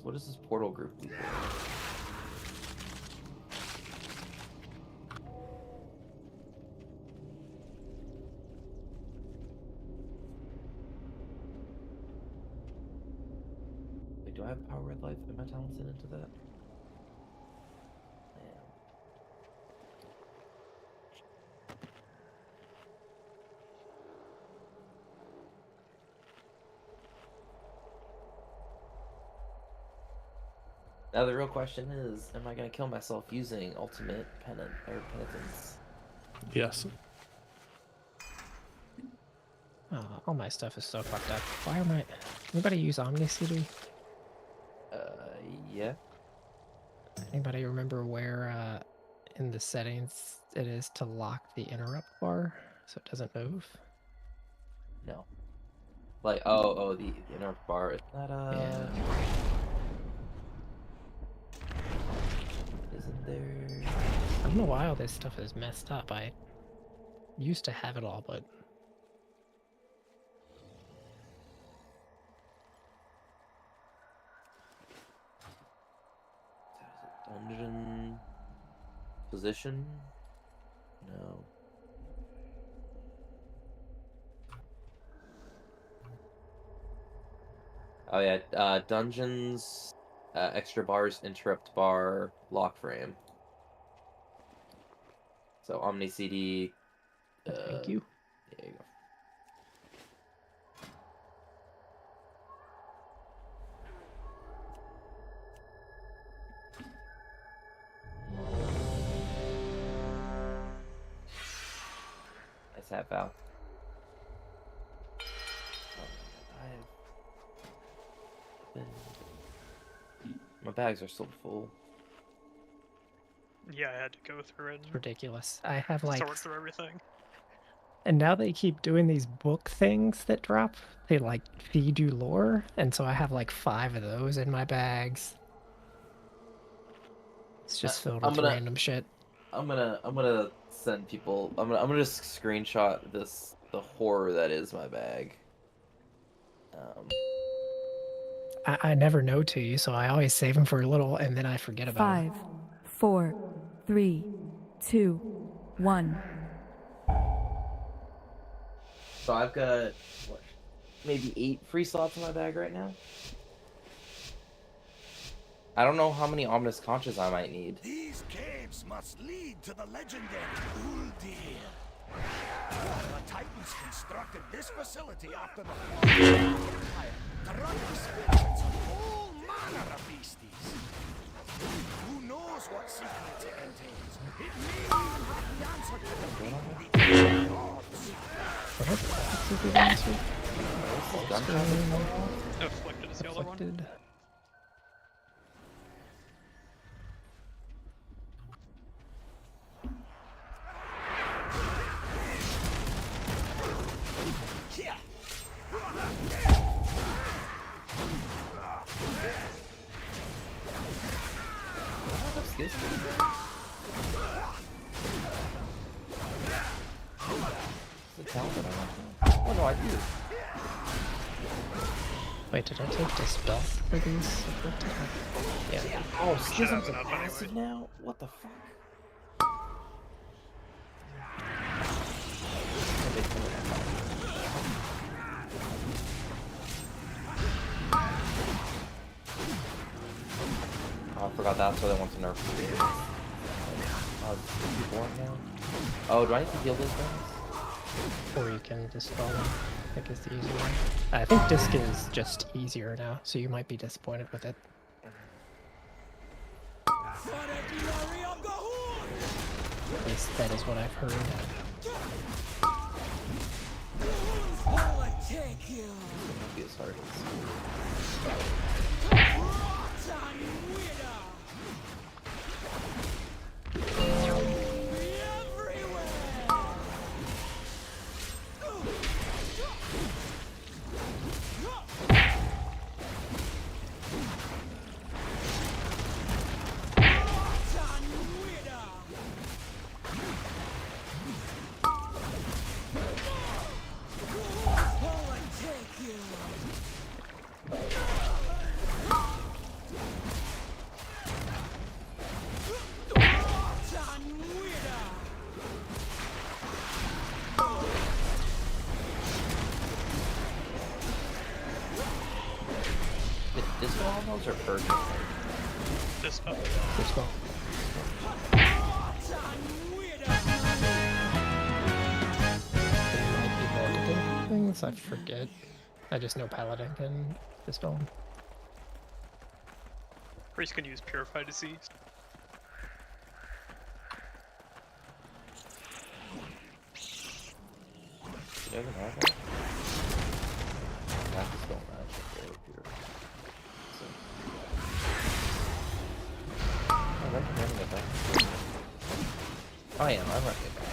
What is this portal group we doing? Wait, do I have power red life? Am I talented into that? Now the real question is, am I gonna kill myself using ultimate penitence? Yes. Oh, all my stuff is so fucked up. Why am I... Anybody use Omni-CD? Yeah. Anybody remember where in the settings it is to lock the interrupt bar so it doesn't move? No. Like, oh, the interrupt bar. Isn't that, Yeah. Isn't there... I don't know why all this stuff is messed up. I used to have it all, but... Dungeon... Position? No. Oh yeah, dungeons, extra bars, interrupt bar, lock frame. So Omni CD. Thank you. There you go. Nice hat, Val. My bags are still full. Yeah, I had to go through it It's and ridiculous. I have like... sort through everything. And now they keep doing these book things that drop. They like feed you lore, and so I have like 5 of those in my bags. It's just filled with random shit. I'm gonna send people. I'm gonna just screenshot the horror that is my bag. I never know to you, so I always save them for a little, and then I forget about 5, 4, 3, 2, 1. So I've got what, maybe 8 free slots in my bag right now. I don't know how many ominous conches I might need. These caves must lead to the legendary Uldir. The Titans constructed this facility after the fall of the Empire to run experiments on all manner of beasties. Who knows what secrets it contains? It may even have the answer to the gods. What's the answer? Afflicted is the other one. Afflicted. Oh no, I do. Wait, did I take Dispel for these? Yeah. Oh, Schism's a passive now? What the fuck? Oh, I forgot that's why they want to nerf the now. Oh, do I need to heal those things? Or you can Dispel them. I think is the easier one. I think Disc is just easier now, so you might be disappointed with it. At least that is what I've heard. It'll be as hard Those are perfect. This spell. This spell. There might be multiple things, I forget. I just know Paladin can dispel them. Priest can use Purify Disease. She doesn't have that. That dispel magic very pure. So. Oh, that's running it back. I am running it back.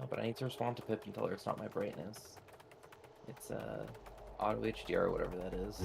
But I need to respond to Pip and tell her it's not my brightness. It's auto HDR or whatever that is.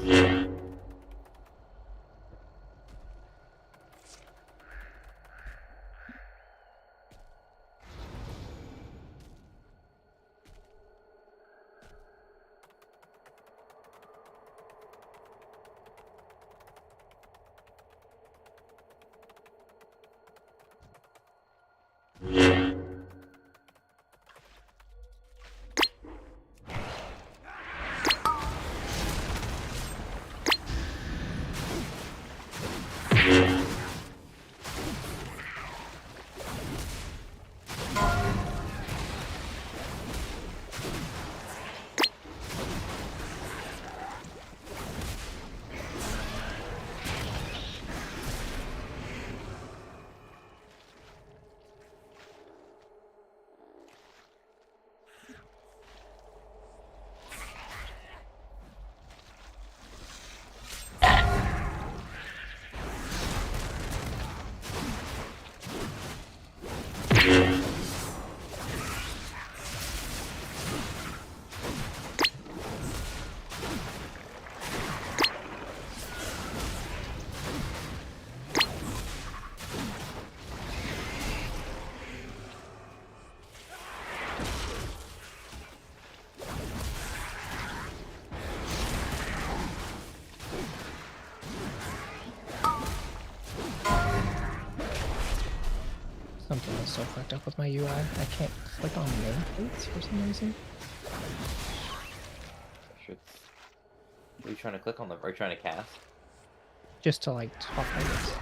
Something is so fucked up with my UI. I can't click on nameplates for some reason. Are you trying to click on them? Are you trying to cast? Just to like talk like this.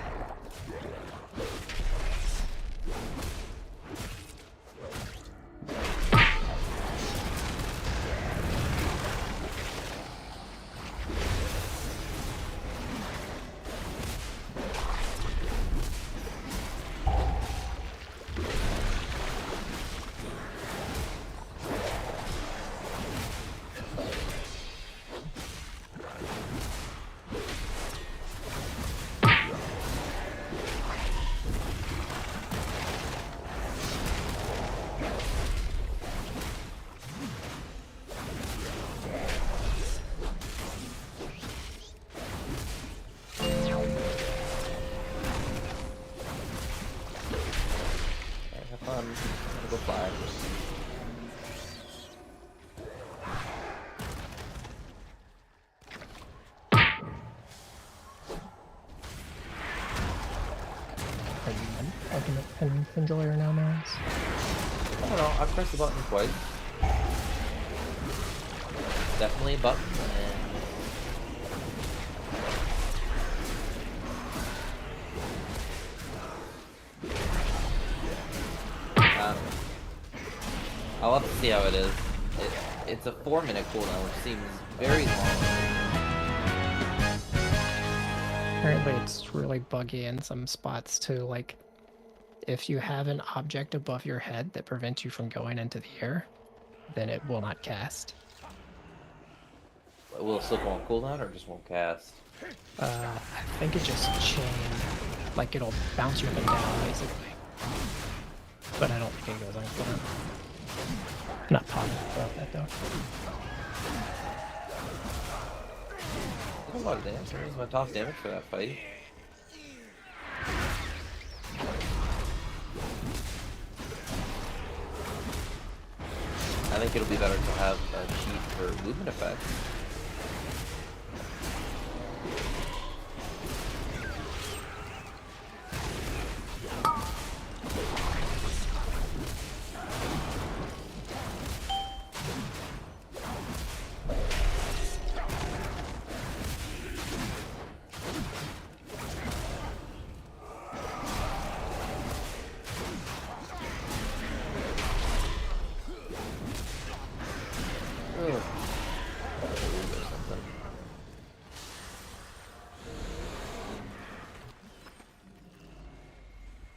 I'm gonna go fly. Are you Ultimate Pen Enjoyer now, Miles? I don't know, I've pressed the button twice. Definitely a button, I'll have to see how it is. It's a 4-minute cooldown, which seems very long. Apparently it's really buggy in some spots too, like if you have an object above your head that prevents you from going into the air, then it will not cast. Will it still go on cooldown or just won't cast? I think it just chain, like it'll bounce you up and down basically. But I don't think it goes on cooldown. Not positive about that though. That's a lot of damage. That was my top damage for that fight. think it'll be better to have a cheat for movement effects.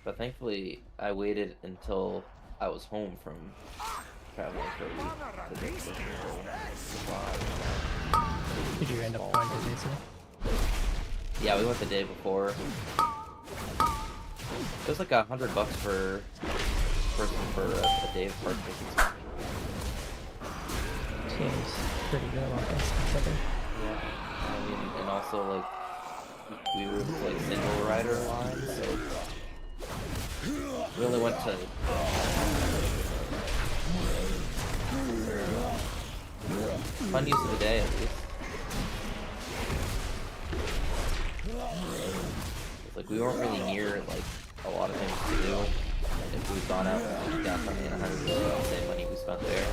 But thankfully, I waited until I was home from traveling for a week to get the Did you end up going to Disney? Yeah, we went the day before. It was like $100 for person for a day of park tickets. Seems pretty good on this considering. Yeah, I mean, and also like we were like single rider line, so we only went to fun use of the day at least. It's like we weren't really near like a lot of things to do. And if we'd gone out downtown Anaheim, we would have spent the same money we spent there.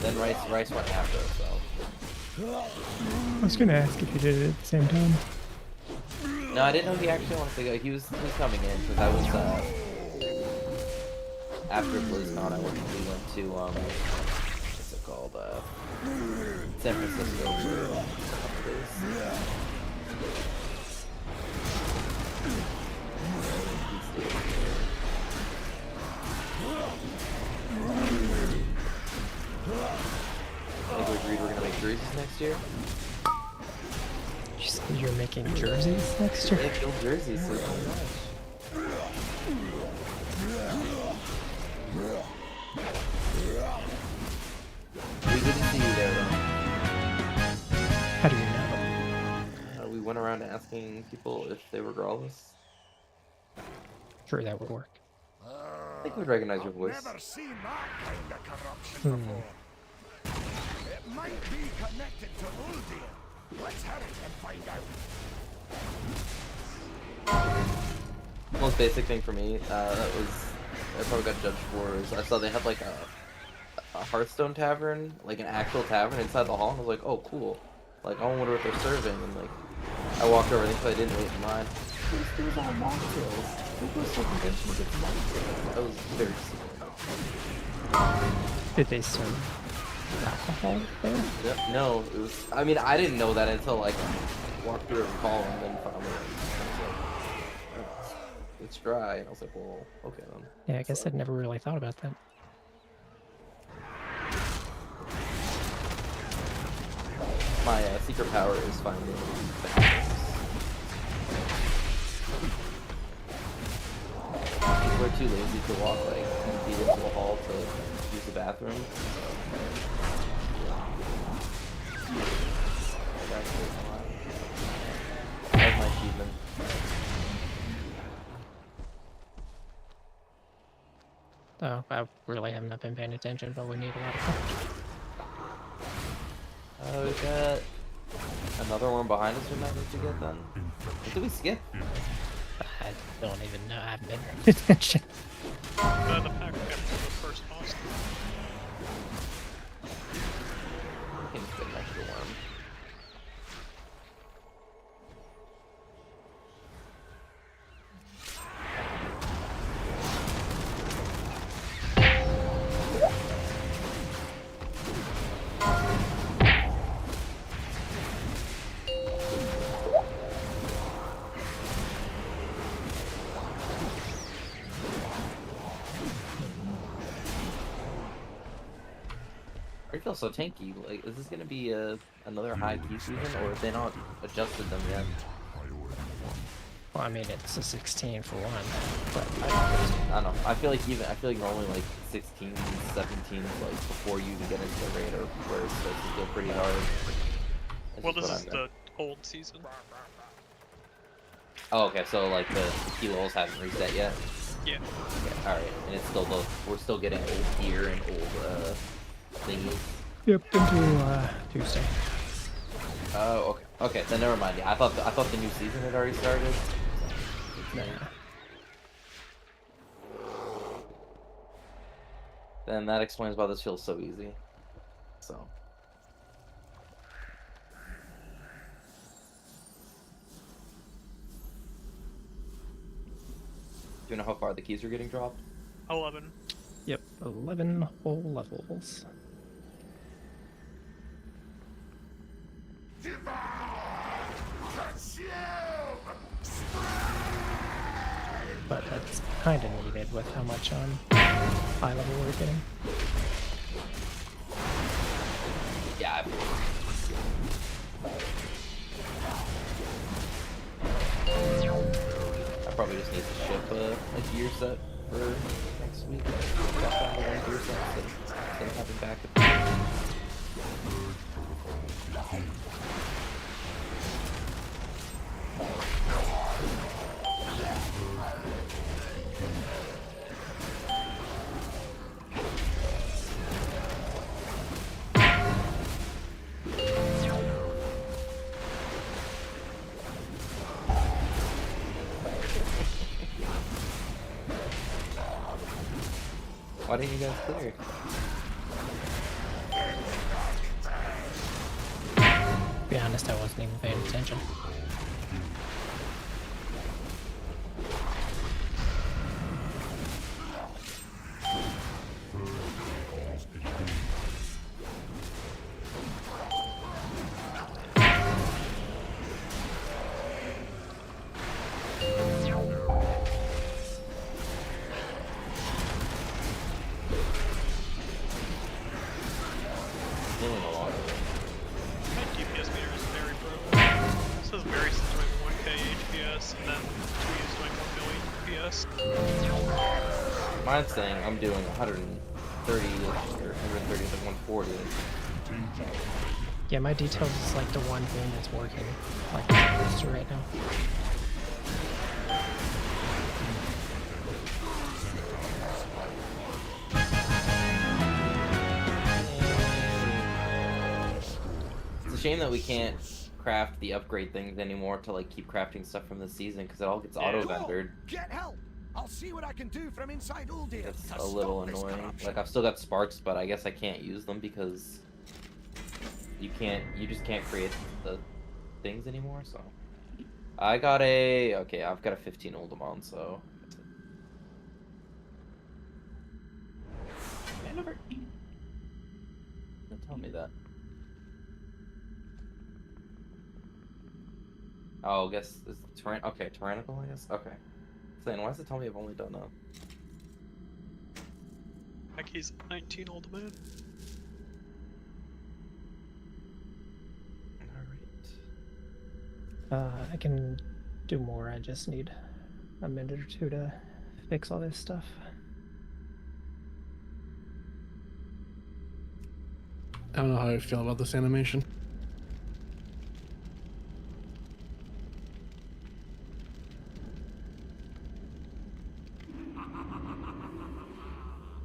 Then Rice went after us, so. I was gonna ask if you did it at the same time. No, I didn't know he actually wanted to go. He was coming in because I was after BlizzCon. We went to what's it called? San Francisco for a couple days. I think we agreed we're gonna make jerseys next year. You said you're making jerseys next year? Yeah, build jerseys, so it's nice. We didn't see you there, though. How do you know? We went around asking people if they were Growlers. Sure, that would work. I think we'd recognize your voice. Never seen that kind of corruption before. It might be connected to Uldir. Let's hurry and find out. Most basic thing for me, I probably got judged for is I saw they had like a Hearthstone tavern, like an actual tavern inside the hall, and I was like, oh cool. Like I wonder what they're serving, and like I walked over, I think I didn't wait in line. It was all mocktails. Who goes to a convention to get mocktails? I was very sick. Did they serve alcohol there? Yep, no, it was. I mean, I didn't know that until like I walked through every call and then found it's dry, and I was like, well, okay then. Yeah, I guess I'd never really thought about that. My secret power is finding bathrooms. People are too lazy to walk like feet into the hall to use the bathroom. That's my achievement. Oh, I really have not been paying attention, but we need a lot of coverage. We got another one behind us we might need to get then. What did we skip? I don't even know. I haven't been paying attention. The pack got to the first boss. I can just get an extra worm. I feel so tanky. Like, is this gonna be another high key season, or have they not adjusted them yet? Well, I mean, it's a 16 for one, but I don't know. I feel like normally like 16, 17, like before you even get into the raid or where it starts to feel pretty hard. That's Well, just this what is I'm- the old season. Oh, okay. So like the key levels haven't reset yet. Yeah. Okay, all right, and it's still we're still getting old gear and old thingies. yep, until Tuesday. Oh, okay. Okay, then never mind. Yeah, I thought the new season had already started. Nah. Then that explains why this feels so easy. So. Do you know how far the keys are getting dropped? 11. Yep, 11 whole levels. But that's kind of needed with how much high level we're getting. Yeah. I probably just need to ship a gear set for next week. Got down to one gear set instead of having backup. Why didn't you guys clear? To be honest, I wasn't even paying attention. Feeling a lot. My DPS meter is very broken. It says Mary's doing 1k HPS, and then Twee's doing 1 million HPS. Mine's saying I'm doing 130 or 130 to 140. Yeah, my details is like the one thing that's working like it's supposed to right now. It's a shame that we can't craft the upgrade things anymore to like keep crafting stuff from the season because it all gets Yeah. auto Go! vendored. Get help! I'll see what I can do from inside Uldir. It's to a little stop this annoying. corruption. Like I've still got sparks, but I guess I can't use them because you just can't create the things anymore. So I've got a 15 Oldemon, so. Man, never. Don't tell me that. Oh, I guess it's tyrannical. I guess. Okay. Saying, why does it tell me I've only done that? Like he's 19 old man. Alright. I can do more. I just need a minute or two to fix all this stuff. I don't know how I feel about this animation.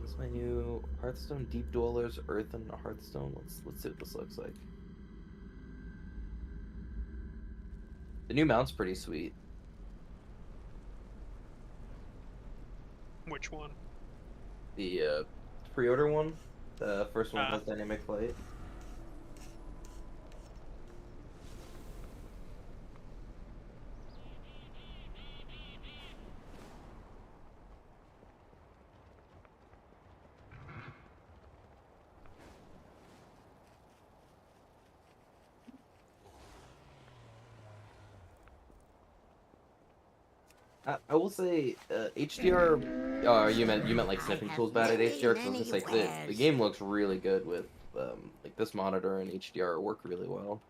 This menu, Hearthstone, Deep Dwellers, Earth, and Hearthstone. Let's see what this looks like. The new mount's pretty sweet. Which one? The pre-order one, the first one Ah. has dynamic flight. I will say, HDR. You meant like sniffing tools bad at HDR. Because I was gonna say, 'cause the game looks really good with like this monitor and HDR work really well.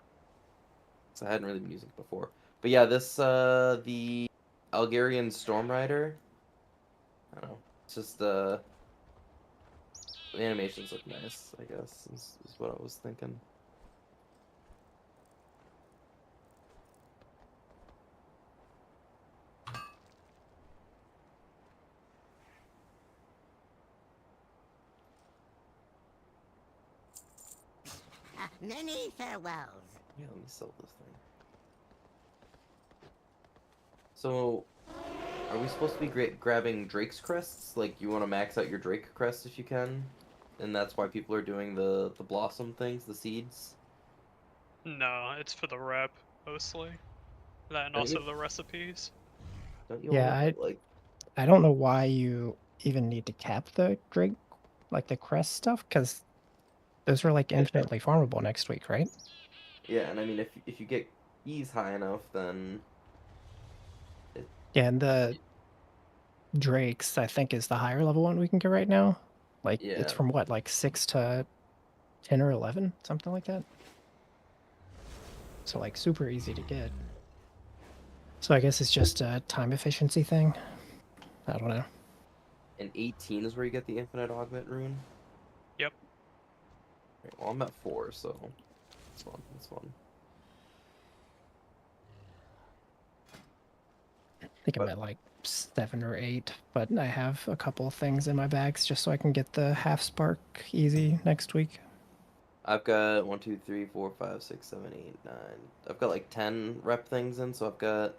So I hadn't really been using it before. But yeah, this the Algerian Storm Rider. I don't know. It's just the animations look nice, I guess, is what I was thinking. Many farewells. Yeah, let me sell this thing. So, are we supposed to be grabbing Drake's crests? Like, you want to max out your Drake crest if you can? And that's why people are doing the blossom things, the seeds? No, it's for the rep, mostly. That and Don't also you- the recipes. Don't you Yeah, want to, like... I don't know why you even need to cap the Drake, like the crest stuff, because those are like infinitely farmable next week, right? Yeah, and I mean, if you get ease high enough, then... Yeah, and the Drakes, I think, is the higher level one we can get right now. Like, it's Yeah. from what, like 6 to 10 or 11? Something like that. So, like, super easy to get. So I guess it's just a time efficiency thing. I don't know. And 18 is where you get the infinite augment rune? Yep. Okay, well, I'm at 4, so... That's fun, that's fun. I think I'm at like 7 or 8, but I have a couple of things in my bags just so I can get the half spark easy next week. I've got 1, 2, 3, 4, 5, 6, 7, 8, 9. I've got like 10 rep things in, so I've got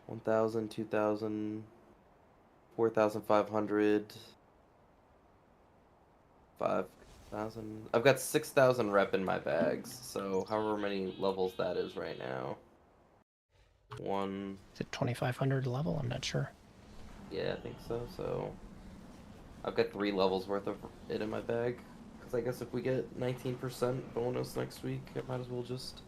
1,000, 2,000, 4,500, 5,000. I've got 6,000 rep in my bags, so however many levels that is right now. Is it 2,500 level? I'm not sure. Yeah, I think so. So I've got 3 levels worth of it in my bag. Because I guess if we get 19% bonus next week, it might as well just...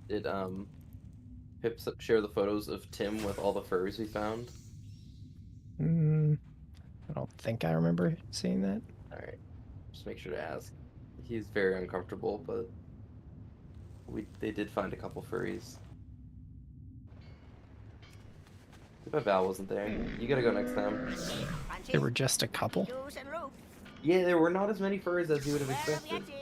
Did Pip share the photos of Tim with all the furries we found? I don't think I remember seeing that. Alright. Just make sure to ask. He's very uncomfortable, but they did find a couple furries. Too bad Val wasn't there. You gotta go next time. There were just a couple. Shoes and rope. Yeah, there were not as many furries as you would have Where have expected. you been?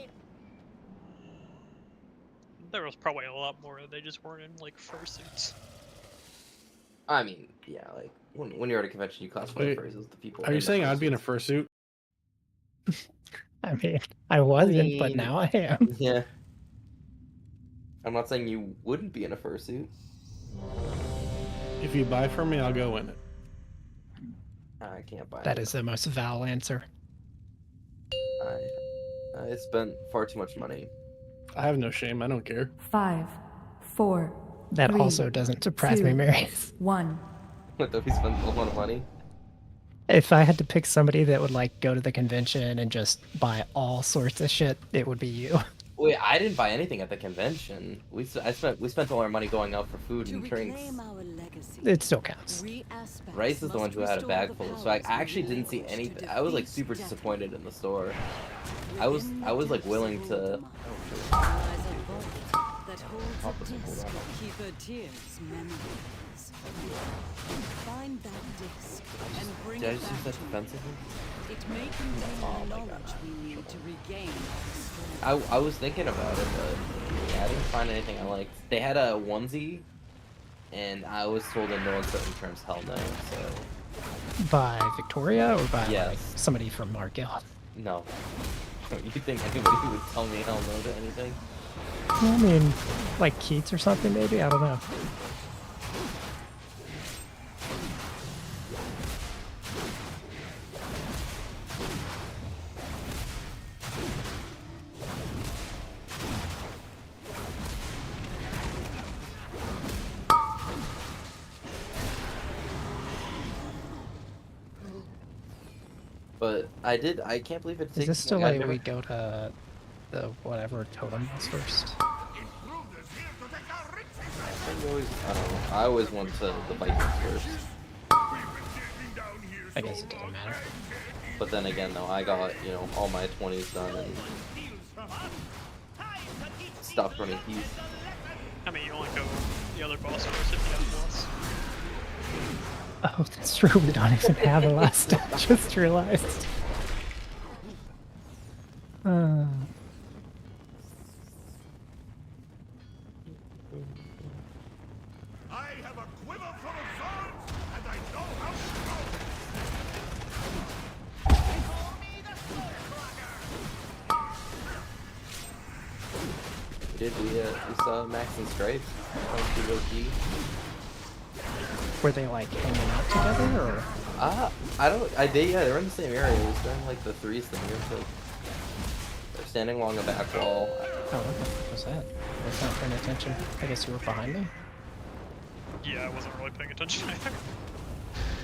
There was probably a lot more, they just weren't in, like, fursuits. I mean, yeah, like, when you're at a convention, you classify Wait, furries as the people... Are you in the saying I'd be in a fursuits. fursuit? I mean, I wasn't, but mean- now I am. Yeah. I'm not saying you wouldn't be in a fursuit. If you buy from me, I'll go in it. I can't buy That it. is the most Val answer. I spent far too much money. I have no shame. I don't care. 5, 4, That 3, also doesn't surprise me, 2, Mary. 1. What, though he spent a lot of money? If I had to pick somebody that would like go to the convention and just buy all sorts of shit, it would be you. Wait, I didn't buy anything at the convention. We spent all our money going out for food To and drinks. reclaim our legacy, It still counts. we aspects Rice is the one must who had a restore bag the full, so I powers we actually didn't see forged anything. to I was like defeat super death. disappointed in the store. I was Within like the depths willing of to. Lothar lies a vault that holds a disc of Keeper Tyr's memories. Find that disc and bring Did I it just use back that to me. defensively? It may contain Oh the my knowledge God. we need to regain our strength. I was thinking about it, but yeah, I didn't find anything I liked. They had a onesie, and I was told in no uncertain terms, hell no. So By Victoria or by like, Yes. somebody from our guild? no. You think anybody would tell me hell no to anything? I mean, like Keats or something, maybe? I don't know. But I can't believe it takes. Is this still like, like I we go to the whatever totem was first? I don't know. I always went to the Vikings first. I guess it doesn't matter. But then again, though, I got, you know, all my 20s done and stopped running keys. I mean, you only go the other boss first if you have boss. Oh, that's true. We don't even have a last step. Just realized. I have a quiver full of swords, and I know how to go. We saw Max and Stripe on PvP. Were they like hanging out together, or? They were in the same area. It was during like the threes thing. They're standing along a back wall. Oh, what the fuck was that? I was not paying attention. I guess you were behind me. Yeah, I wasn't really paying attention either.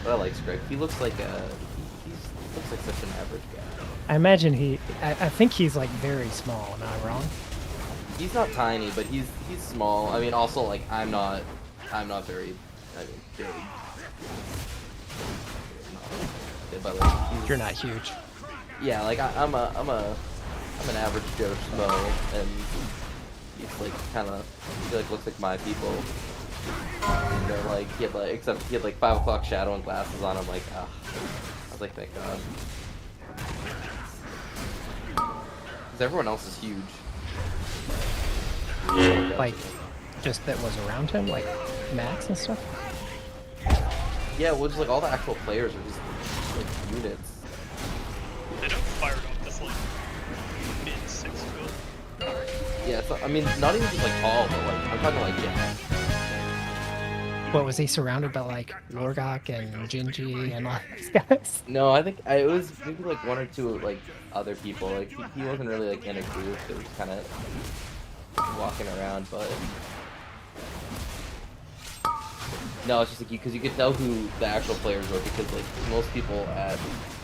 But I like Stripe. He looks like he looks like such an average guy. I imagine I think he's like very small. Am I wrong? He's not tiny, but he's small. I mean, also like I'm not very, big. But like You're not huge. yeah, like I'm an average Joe Schmo, and he's like he like looks like my people. And they're like except he had like 5 o'clock shadow and glasses on. I'm like, ah. I was like, thank God. Because everyone else is huge. Like, just that was around him, like Max and stuff. Yeah, well, just like all the actual players are just like units. They don't fire up this like mid-6 build. Yeah, so, I mean, not even just like tall, but like I'm talking like Jack. What, was he surrounded by like Lorgok and Jinji and all these guys? No, I think it was maybe like 1 or 2 like other people. Like he wasn't really like in a group. It was kind of walking around, but no, it's just like because you could tell who the actual players were because like most people at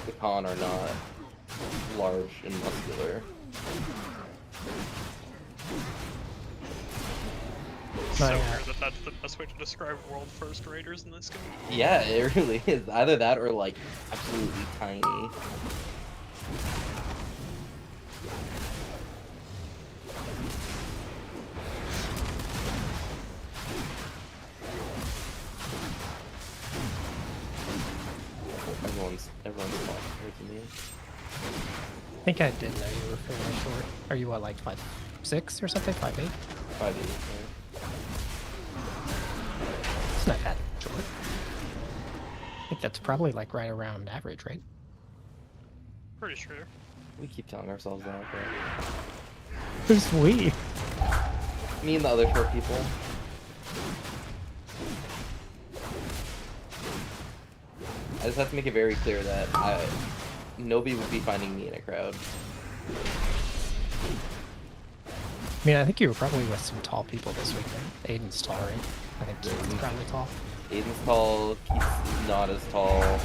the con are not large and muscular. It's so My, weird that that's the best way to describe world first raiders in this game. Yeah, it really is. Either that or like absolutely tiny. Everyone's compared to me. I think I did know you were fairly short. Are you what, like 5'6" or something? 5'8"? 5'8", yeah. It's not that short. I think that's probably like right around average, right? Pretty sure. We keep telling ourselves that, but Who's we? me and the other short people. I just have to make it very clear that nobody would be finding me in a crowd. I mean, I think you were probably with some tall people this week, right? Aiden's tall, right? I think Keith's probably tall. Aiden's tall, Keith's not as tall.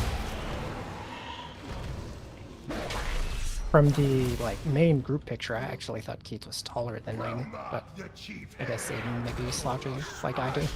From the like main group picture, I actually thought Keith was taller than Aiden, but I guess Aiden maybe slouchy like I do.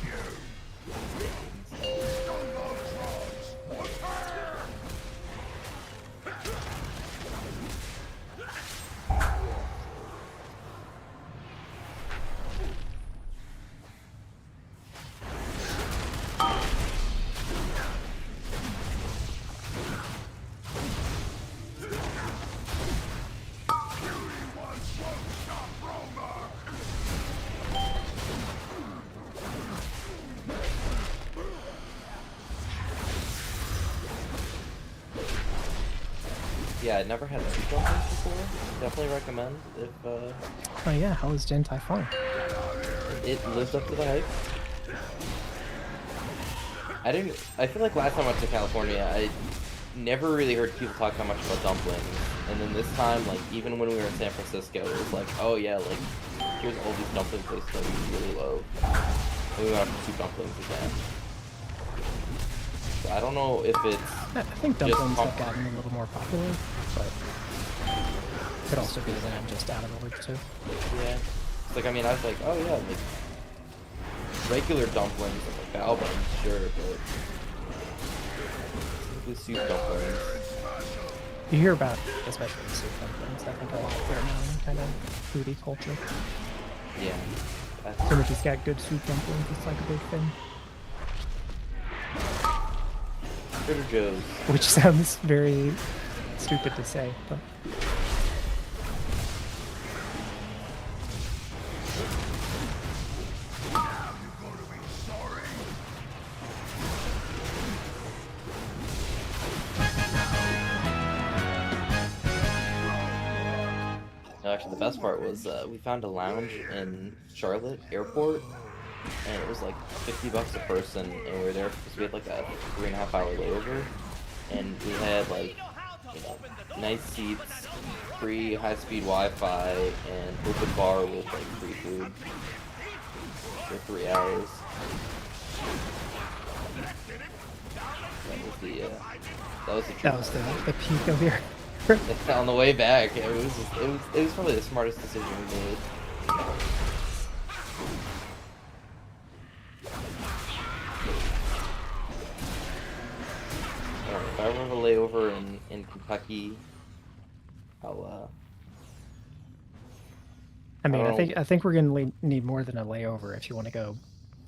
Yeah, I'd never had two jumpers before. Definitely recommend if Oh yeah, how was Din Tai Fung? it lives up to the hype. I feel like last time I went to California, I never really heard people talk that much about dumplings. And then this time, like, even when we were in San Francisco, it was like, oh yeah, like, here's all these dumpling places that we really love. And we went out for 2 dumplings again. So I don't know if it's I think Just dumplings pump- have gotten a little more popular, but could also be that I'm just out of the loop too. Yeah. It's like, I mean, I was like, oh yeah, like, regular dumplings, like bao buns, sure, but the soup dumplings. You hear about, especially the soup dumplings, I think a lot there now in kind of foodie culture. Yeah. That's, So if he's got good soup dumplings, it's like a big thing. Trader Joe's. Which sounds very stupid to say, but No, actually, the best part was we found a lounge in Charlotte Airport, and it was like $50 a person, and we were there because we had like a 3.5 hour layover, and we had like, you know, nice seats, free high-speed Wi-Fi, and open bar with like free food for 3 hours. That was the that was the peak of your. on the way back. It was probably the smartest decision we made. Alright, if I ever have a layover in Kentucky, I'll I mean, Oh. I think we're gonna need more than a layover if you want to go,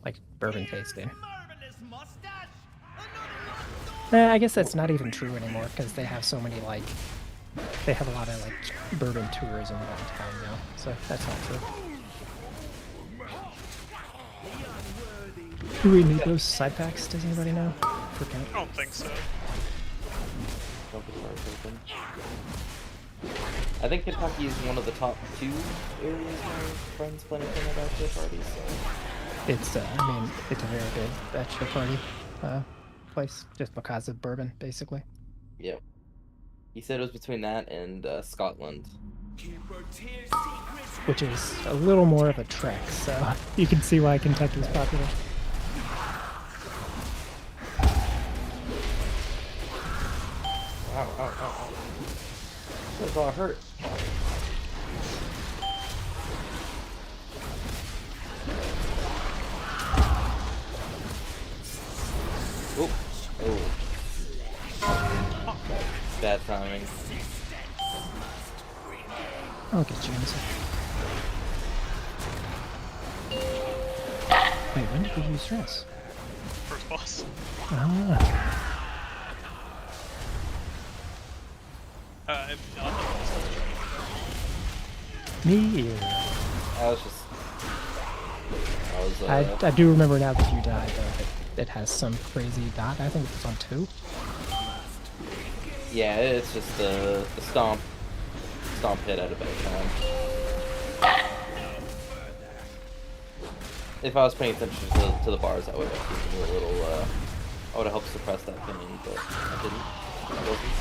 like, bourbon tasting. I guess that's not even true anymore because they have so many like, they have a lot of like bourbon tourism around town now, so that's not true. Do we need those side packs? Does anybody know? For Kent? I don't think so. Don't be sorry, open. I think Kentucky is one of the top 2 areas my friends plan to come at bachelor parties. So. It's I mean, it's a very good bachelor party place just because of bourbon, basically. Yep. He said it was between that and Scotland. Which is a little more of a trek, so you can see why Kentucky's popular. Ow, ow, ow, ow. That's all hurt. Oh. Oh. Bad timing. I'll get you in a second. Wait, when did we use stress? First boss. Ah, me either. I was just. I do remember now that you died, though. It has some crazy dot. I think it's on 2. Yeah, it's just the stomp hit at a bad time. If I was paying attention to the bars, I would have given you a little. I would have helped suppress that pain, but I didn't. I wasn't.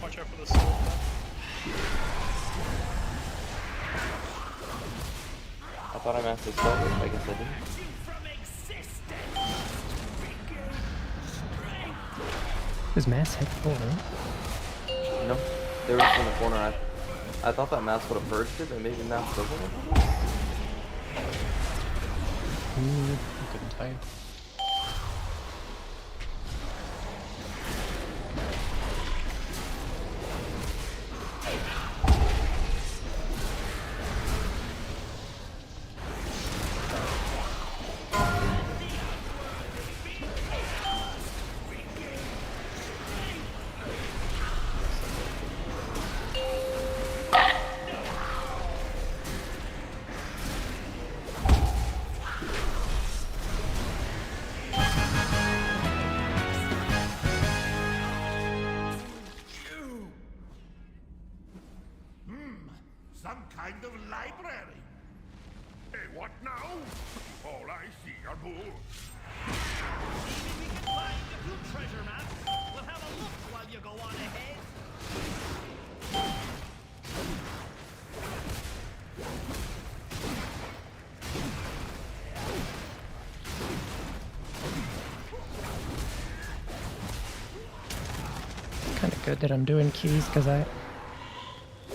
Watch out for the soul. I thought I mastered spell, but I guess I didn't. Does Mass hit the corner? No, they were just in the corner. I thought that Mass would have purged it, but maybe Mass doesn't. I couldn't tell you. Some kind of library. Hey, what now? All I see are books. Maybe we can find a few treasure maps. We'll have a look while you go on ahead. good that I'm doing keys because I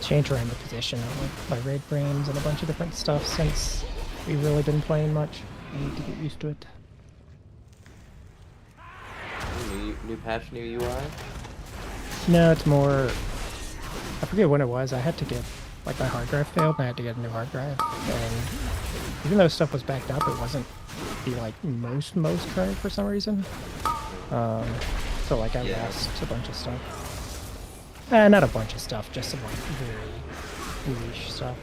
changed around the position of like my raid frames and a bunch of different stuff since we've really been playing much. I need to get used to it. New patch, new UI? No, it's more... I forget when it was. I had to get... Like, my hard drive failed, and I had to get a new hard drive. And even though stuff was backed up, it wasn't the, like, most current for some reason. So, like, I lost a bunch of stuff. Not a bunch of stuff, just some, like, very niche stuff.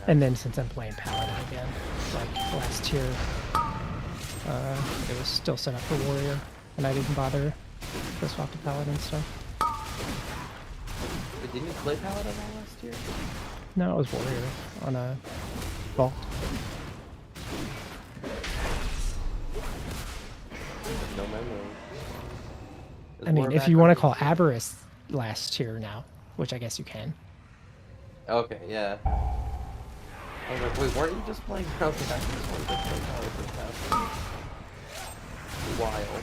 And then since I'm playing Paladin again, like last tier, it was still set up for Warrior, and I didn't bother to swap to Paladin stuff. But didn't you play Paladin all last year? No, it was Warrior on a Vault. No memory. I mean, if you want to call Avarice last tier now, which I guess you can. Okay, yeah. I was like, wait, weren't you just playing Crown Tactics one that played Paladin for the past while?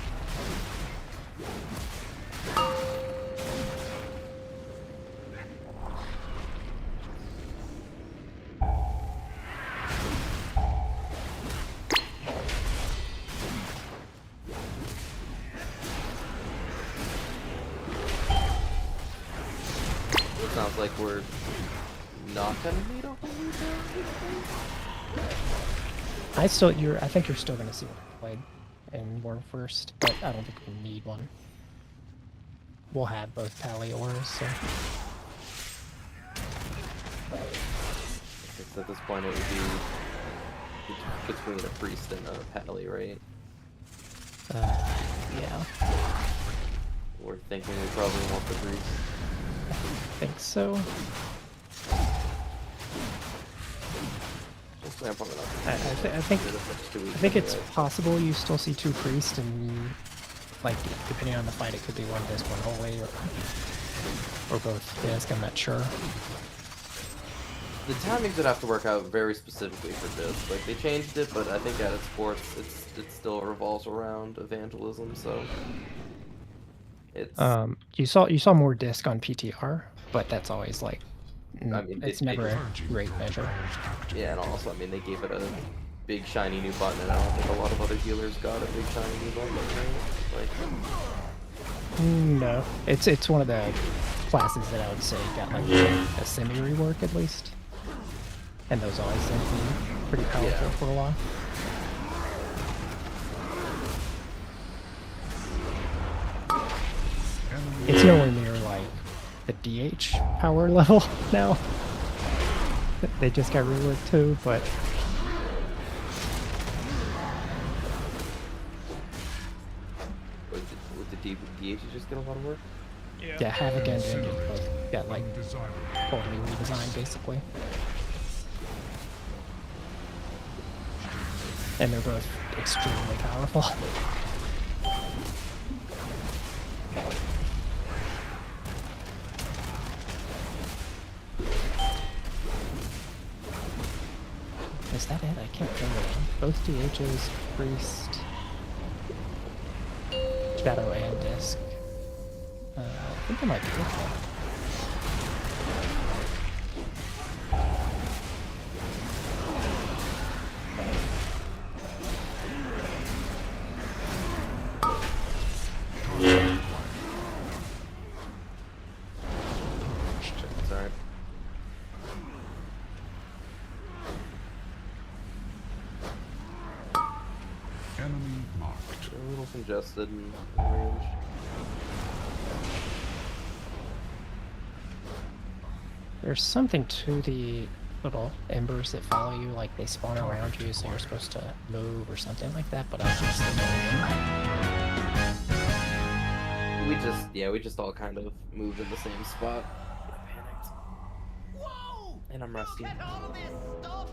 It sounds like we're not gonna need a whole new I think you're still gonna see what I played in War First, but I don't think we need one. We'll have both Pally auras, so. At this point, it would be between a priest and a Pally, right? Yeah. We're thinking we probably want the priest. I think so. I think it's possible you still see two priests, and like depending on the fight, it could be one disc, one holy, or both disc. I'm not sure. The timings would have to work out very specifically for this. Like they changed it, but I think at its core, it still revolves around evangelism. So it's. You saw more disc on PTR, but that's always like. I mean, it's never a great measure. Yeah, and also, I mean, they gave it a big shiny new button, and I don't think a lot of other healers got a big shiny new button. Like, no, it's one of the classes that I would say got like a semi rework at least, and those always seem to be pretty powerful for a while. It's nowhere near like the DH power level now. They just got reworked too, but with the DH, just get a lot of work. Yeah, Havoc and Engine both got like totally redesigned basically, and they're both extremely powerful. Is that it? I can't remember. Both DHs, Priest, Shadow, and Disc. I think I might be it. Sorry. Enemy marked. A little congested and range. There's something to the little embers that follow you, like they spawn around you, so you're supposed to move or something like that, but I was just We just all kind of moved in the same spot. I panicked. Whoa! And I'm rusty. Look at all of this stuff.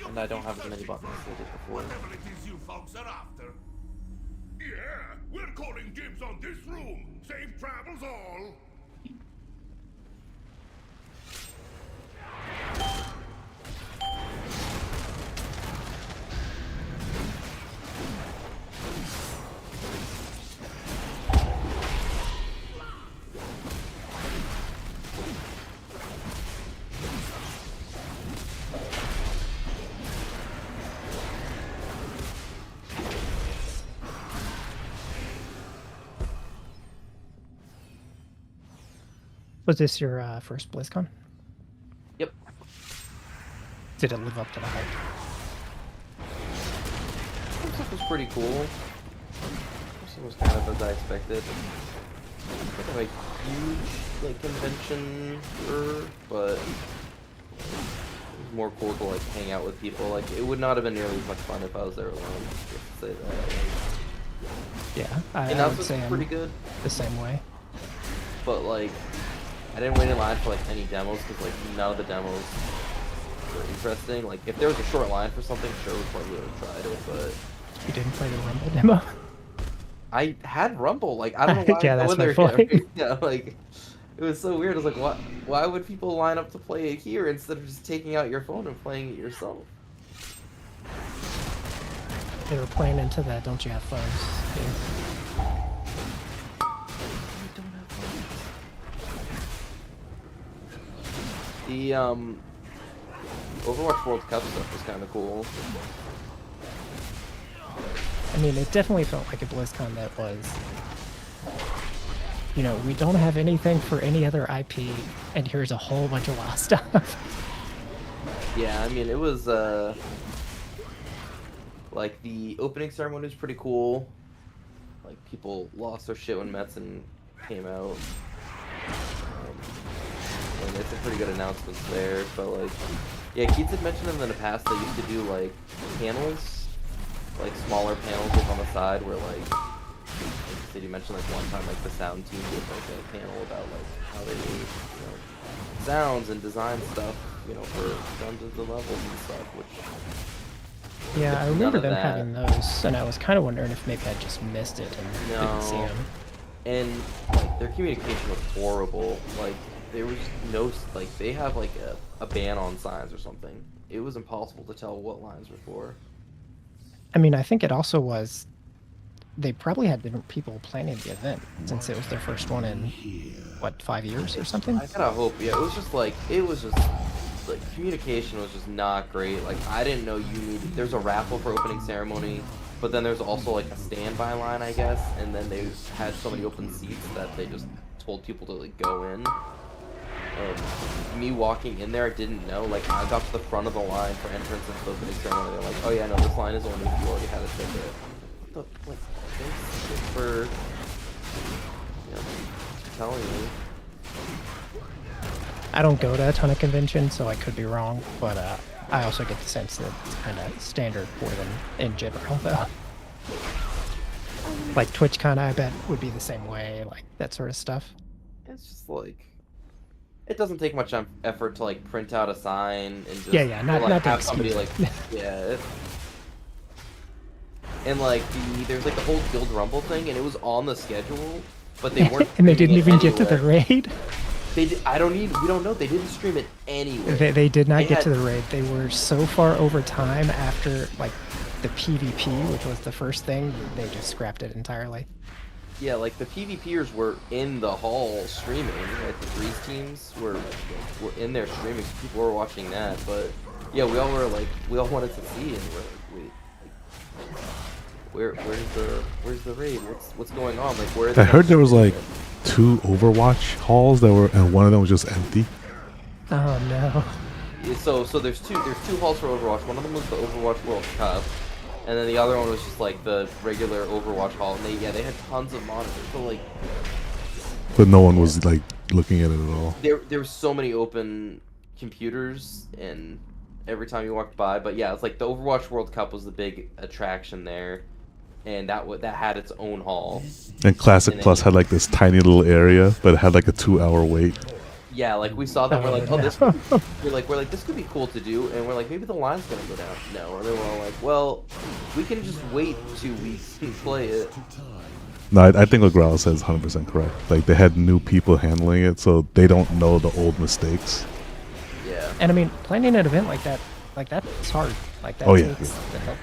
And I don't have as many buttons as I did before. Whatever it is you folks are after. Yeah, we're calling dibs on this room. Safe travels all. Was this your first BlizzCon? Yep. Did it live up to the hype? Some stuff was pretty cool. Some was kind of as I expected. Not like a huge like convention, but it was more cool to like hang out with people. Like it would not have been nearly as much fun if I was there alone. Just to say that. Like, Yeah, I announcements would say was I'm pretty good, the same way. but like I didn't wait in line for like any demos because like none of the demos were interesting. Like if there was a short line for something, sure we probably would have tried it, but You didn't play the Rumble demo? I had Rumble. Like I don't know why. Yeah, that's my point. Yeah, like it was so weird. I was like, why would people line up to play it here instead of just taking out your phone and playing it yourself? They were playing into that don't you have phones game. I don't have phones. The Overwatch World Cup stuff was kind of cool. I mean, it definitely felt like a BlizzCon that was, you know, we don't have anything for any other IP, and here's a whole bunch of WoW stuff. Yeah, I mean, it was, like, the opening ceremony was pretty cool. Like, people lost their shit when Metzen came out. And it's a pretty good announcements there, but, like, yeah, Keats had mentioned in the past they used to do, like, panels, like, smaller panels like, on the side where, like did you mention, like, one time, like, the sound team did, like, a panel about, like, how they do, you know, sounds and design stuff, you know, for dungeons and levels and stuff, which... Yeah, I none remember of them that. having those, and I was kind of wondering if maybe I just missed it and didn't see No. them. And, like, their communication was horrible. Like, there was no, like, they have, like, a ban on signs or something. It was impossible to tell what lines were for. I mean, I think it also was, they probably had different people planning the event, since it was their first one in, what, 5 years or something? I kinda hope, yeah, it was just, like, like, communication was just not great. Like, I didn't know you needed, there's a raffle for opening ceremony, but then there's also, like, a standby line, I guess, and then they had so many open seats that they just told people to, like, go in. And me walking in there, I didn't know. Like, I got to the front of the line for entrance into the opening ceremony. They're like, oh yeah, no, this line is only if you already had a ticket. What the, like, thanks for, you know, telling me. I don't go to a ton of conventions, so I could be wrong, but I also get the sense that it's kind of standard for them in general, though. Like TwitchCon, I bet, would be the same way, like, that sort of stuff. It's just like, it doesn't take much effort to like print out a sign and just not like, to have somebody like excuse and like there's like the whole Guild Rumble thing, and it was on the schedule, but they weren't. And they didn't streaming even it get to the anywhere. raid. They did, we don't know. They didn't stream it anywhere. They did not They get to had- the raid. They were so far over time after, like, the PvP, which was the first thing, they just scrapped it entirely. Yeah, like the PvPers were in the hall streaming. Like the Grease teams were in there streaming. So people were watching that, but yeah, we all wanted to see, and we're like, wait, like, where's the raid? What's going on? Like, where? Are they I heard there was streaming like it? 2 Overwatch halls that were, and one of them was just empty. Oh no. Yeah, so there's two halls for Overwatch. One of them was the Overwatch World Cup, and then the other one was just like the regular Overwatch hall. And they had tons of monitors, but like But no one was like looking at it at all. there were so many open computers, and every time you walked by. But yeah, it's like the Overwatch World Cup was the big attraction there, and that had its own hall. And Classic And then- Plus had like this tiny little area, but it had like a 2-hour wait. Yeah, like we saw that, we're like, oh, this. We're like, this could be cool to do, and we're like, maybe the line's gonna go down. No, and then we're all like, well, we can just wait 2 weeks and play it. No, I think what Growl says is 100% correct. Like, they had new people handling it, so they don't know the old mistakes. Yeah. And I mean, planning an event like that's hard. Like, that Oh, yeah. takes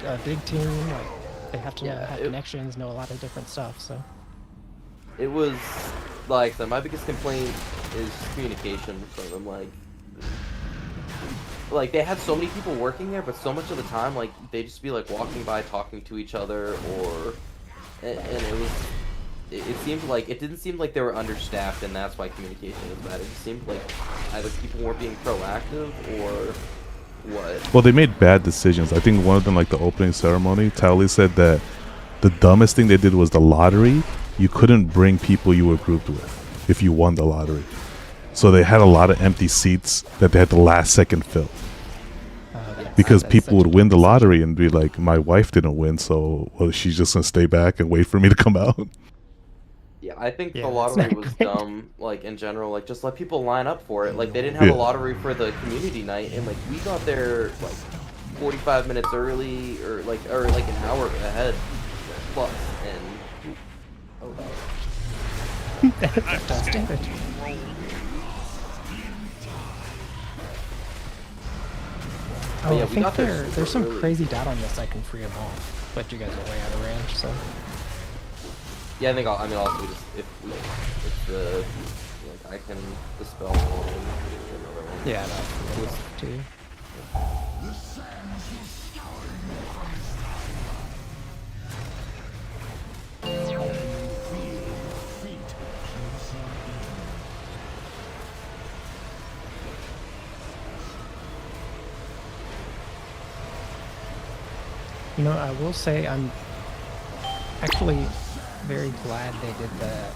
a big team, like, they have to Yeah, have it- connections, know a lot of different stuff, so. It was like my biggest complaint is communication from them. Like they had so many people working there, but so much of the time, like they just be like walking by, talking to each other, and it was it seemed like it didn't seem like they were understaffed, and that's why communication was bad. It just seemed like either people weren't being proactive or what. Well, they made bad decisions. I think one of them, like the opening ceremony, Tally said that the dumbest thing they did was the lottery. You couldn't bring people you were grouped with if you won the lottery. So they had a lot of empty seats that they had the last second fill. Because people would win the lottery and be like, my wife didn't win, so she's just going to stay back and wait for me to come out. Yeah, I think Yeah, the that's lottery not was great. dumb, like, in general. Like, just let people line up for it. Like, they didn't have Yeah. a lottery for the community night, and, like, we got there, like, 45 minutes early, or, like, an hour ahead plus, and... Oh, That does damage. Roll. Oh, yeah, I we think got there there's super some early. crazy dot on this I can free them off, but you guys are way out of range, so. Yeah, I think I mean, also, just, if the, like, I can dispel one, another one. Yeah, that's too. You know, I will say I'm actually very glad they did the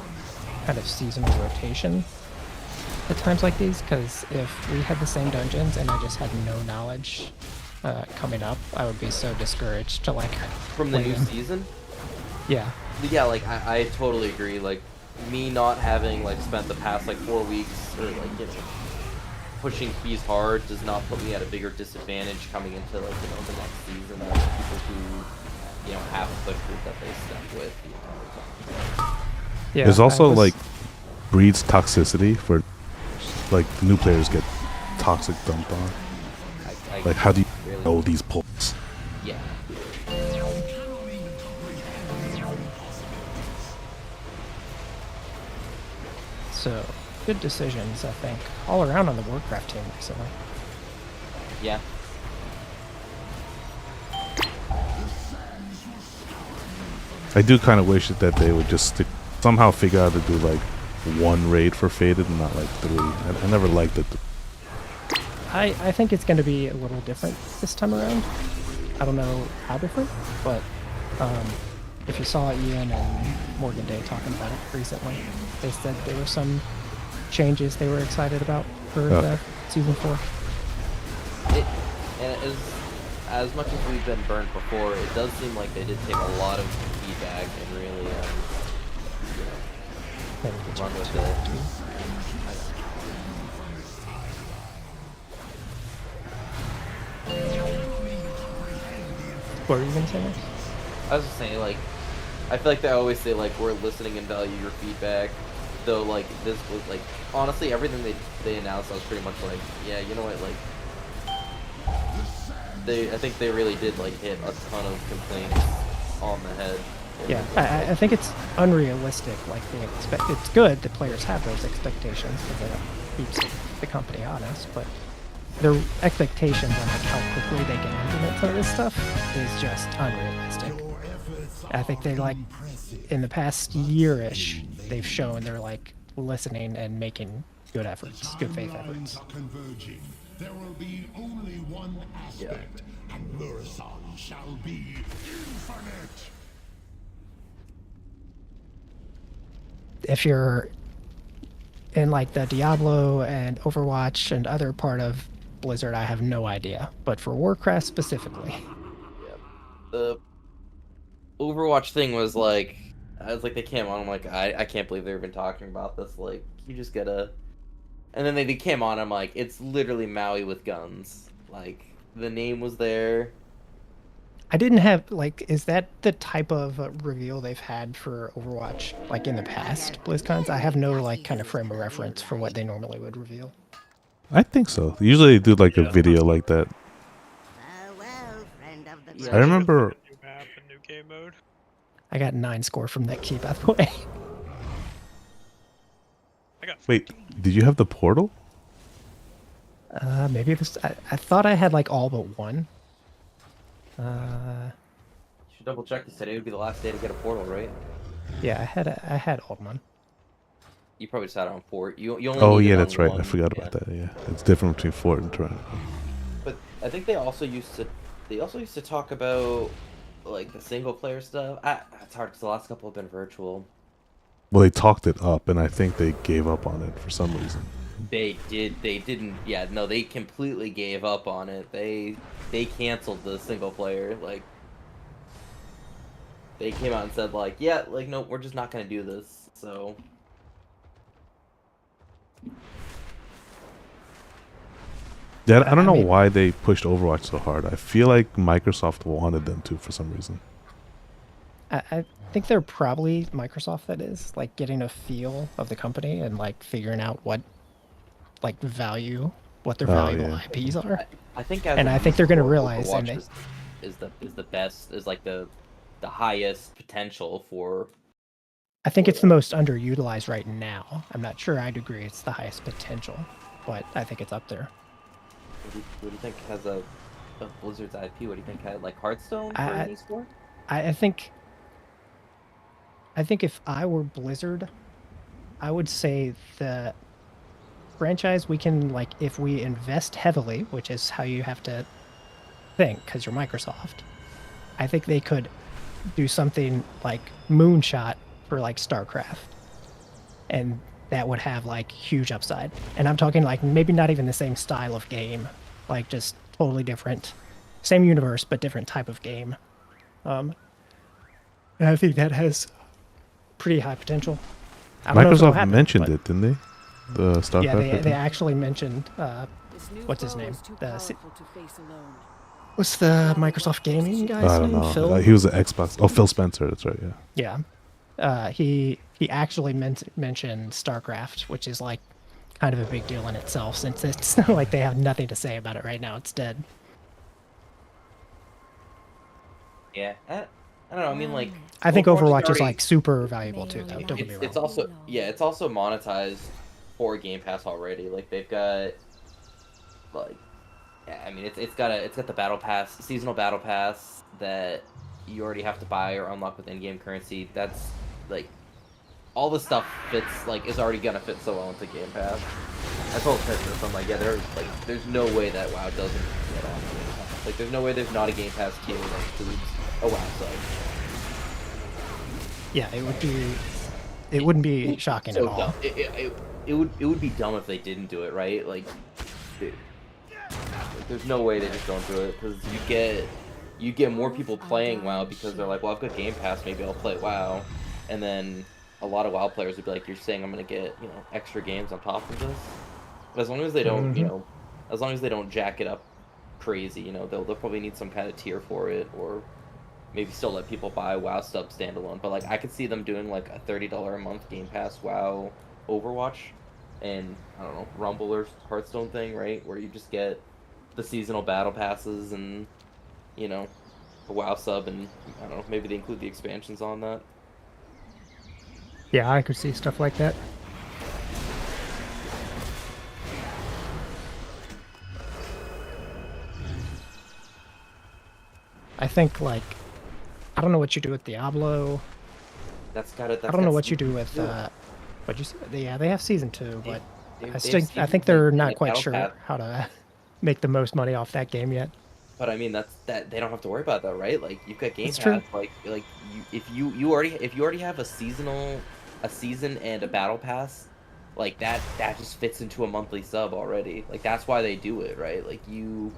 kind of seasonal rotation at times like these, because if we had the same dungeons and I just had no knowledge coming up, I would be so discouraged to like From the play new them. season? Yeah, Yeah, like, I totally agree. Like, me not having, like, spent the past, like, 4 weeks, or, like, you know, pushing keys hard does not put me at a bigger disadvantage coming into, like, you know, the next season than people who, you know, have a push group that they step with the entire time. yeah. There's I also, was- like, breeds toxicity for, like, the new players get toxic dumped on. I Like, how do you really, know these pulls? Yeah. so good decisions, I think, all around on the Warcraft team recently. Yeah. I do kind of wish that they would just somehow figure out to do, like, one raid for Faded and not, like, 3. I never liked it. I think it's going to be a little different this time around. I don't know how different, but if you saw Ian and Morgan Day talking about it recently, they said there were some changes they were excited about for the season 4. And as much as we've been burned before, it does seem like they did take a lot of feedback and really, you know, run with it. What were you going to say next? I was just saying, like, I feel like they always say, like, we're listening and value your feedback. Though, like, this was, like, honestly, everything they announced, I was pretty much like, yeah, you know what, like, I think they really did, like, hit a ton of complaints on the head. Yeah, I think it's unrealistic. Like they expect, it's good that players have those expectations because it keeps the company honest. But their expectations on like how quickly they can implement some of this stuff is just unrealistic. I think they like in the past year-ish, they've shown they're like listening and making good efforts, good faith efforts. There will be only one aspect, and Murison shall be infinite. If you're in like the Diablo and Overwatch and other part of Blizzard, I have no idea. But for Warcraft specifically, Yeah. The Overwatch thing was like, I was like, they came on, I'm like, I can't believe they've been talking about this. Like, you just gotta. And then they came on, I'm like, it's literally Maui with guns. Like, the name was there. I didn't have like, is that the type of reveal they've had for Overwatch like in the past BlizzCons? I have no like kind of frame of reference for what they normally would reveal. I think so. Usually they do, like, a video like that. Farewell, friend of the Yeah. I remember... New map and new game mode. I got 9 score from that key, by the way. I got Wait, did you have the portal? Maybe this. I thought I had like all but one. You should double check this. Today would be the last day to get a portal, right? Yeah, I had old one. You probably just had it on Fort. You only Oh need it yeah, on that's right. I one, forgot yeah. about that. Yeah, it's different between Fort and Toronto. But I think they also used to talk about like the single player stuff. It's hard because the last couple have been virtual. Well, they talked it up, and I think they gave up on it for some reason. They didn't. Yeah, no, they completely gave up on it. They canceled the single player. Like they came out and said like, yeah, like no, we're just not gonna do this. So. Yeah, I don't I know mean- why they pushed Overwatch so hard. I feel like Microsoft wanted them to for some reason. I think they're probably Microsoft that is, like getting a feel of the company and like figuring out what like value, what their Oh, valuable yeah. IPs are. I think as And of I think they're gonna esport, realize, and Overwatch is the best, is like the highest potential for. I think it's the most underutilized right now. I'm not sure I'd agree it's the highest potential, but I think it's up there. What do you think has a Blizzard's IP? What do you think had like Hearthstone for I- an esport? I think if I were Blizzard, I would say the franchise we can, like, if we invest heavily, which is how you have to think because you're Microsoft, I think they could do something like Moonshot for like StarCraft, and that would have like huge upside. And I'm talking like maybe not even the same style of game, like just totally different, same universe but different type of game. And I think that has pretty high potential. I don't know if it'll Microsoft happen, mentioned but it, didn't they? The StarCraft. Yeah, they thing? actually mentioned This new what's his foe name? is too The powerful to face alone. what's the Microsoft gaming guy's I don't name? know. Phil? He was an Xbox. Oh, Phil Spencer. That's right. Yeah. Yeah. He actually mentioned StarCraft, which is like kind of a big deal in itself since it's like they have nothing to say about it right now. It's dead. Yeah, I don't know. I mean, like I think Overwatch Overwatch is already- like super valuable too, though. Don't get me wrong. It's also it's also monetized for Game Pass already. Like they've got like I mean it's got the battle pass, seasonal battle pass that you already have to buy or unlock with in-game currency. That's like all the stuff fits like is already gonna fit so well into Game Pass. I told Tetris, I'm like, yeah, there's no way that WoW doesn't get on Game Pass. Like there's no way there's not a Game Pass tier that includes a WoW sub. Yeah, it wouldn't be shocking So at all. dumb. It would be dumb if they didn't do it, right? Like, dude, like, there's no way they just don't do it because you get more people playing WoW because they're like, well, I've got Game Pass, maybe I'll play WoW, and then a lot of WoW players would be like, you're saying I'm gonna get extra games on top of this. As long as they don't as long as they don't jack it up crazy, they'll probably need some kind of tier for it, or maybe still let people buy WoW sub standalone. But like I could see them doing like a $30 a month Game Pass WoW Overwatch, and I don't know, Rumble or Hearthstone thing, right? Where you just get the seasonal battle passes and a WoW sub, and I don't know, maybe they include the expansions on that. Yeah, I could see stuff like that. I think like I don't know what you do with Diablo. That's got it. I don't know what you do with what you say. Yeah, they have season 2, but I think they're not quite sure how to make the most money off that game yet. But I mean that they don't have to worry about that, right? Like you've got Game That's Pass, true. if you already have a season and a battle pass, like that just fits into a monthly sub already. Like that's why they do it, right? Like you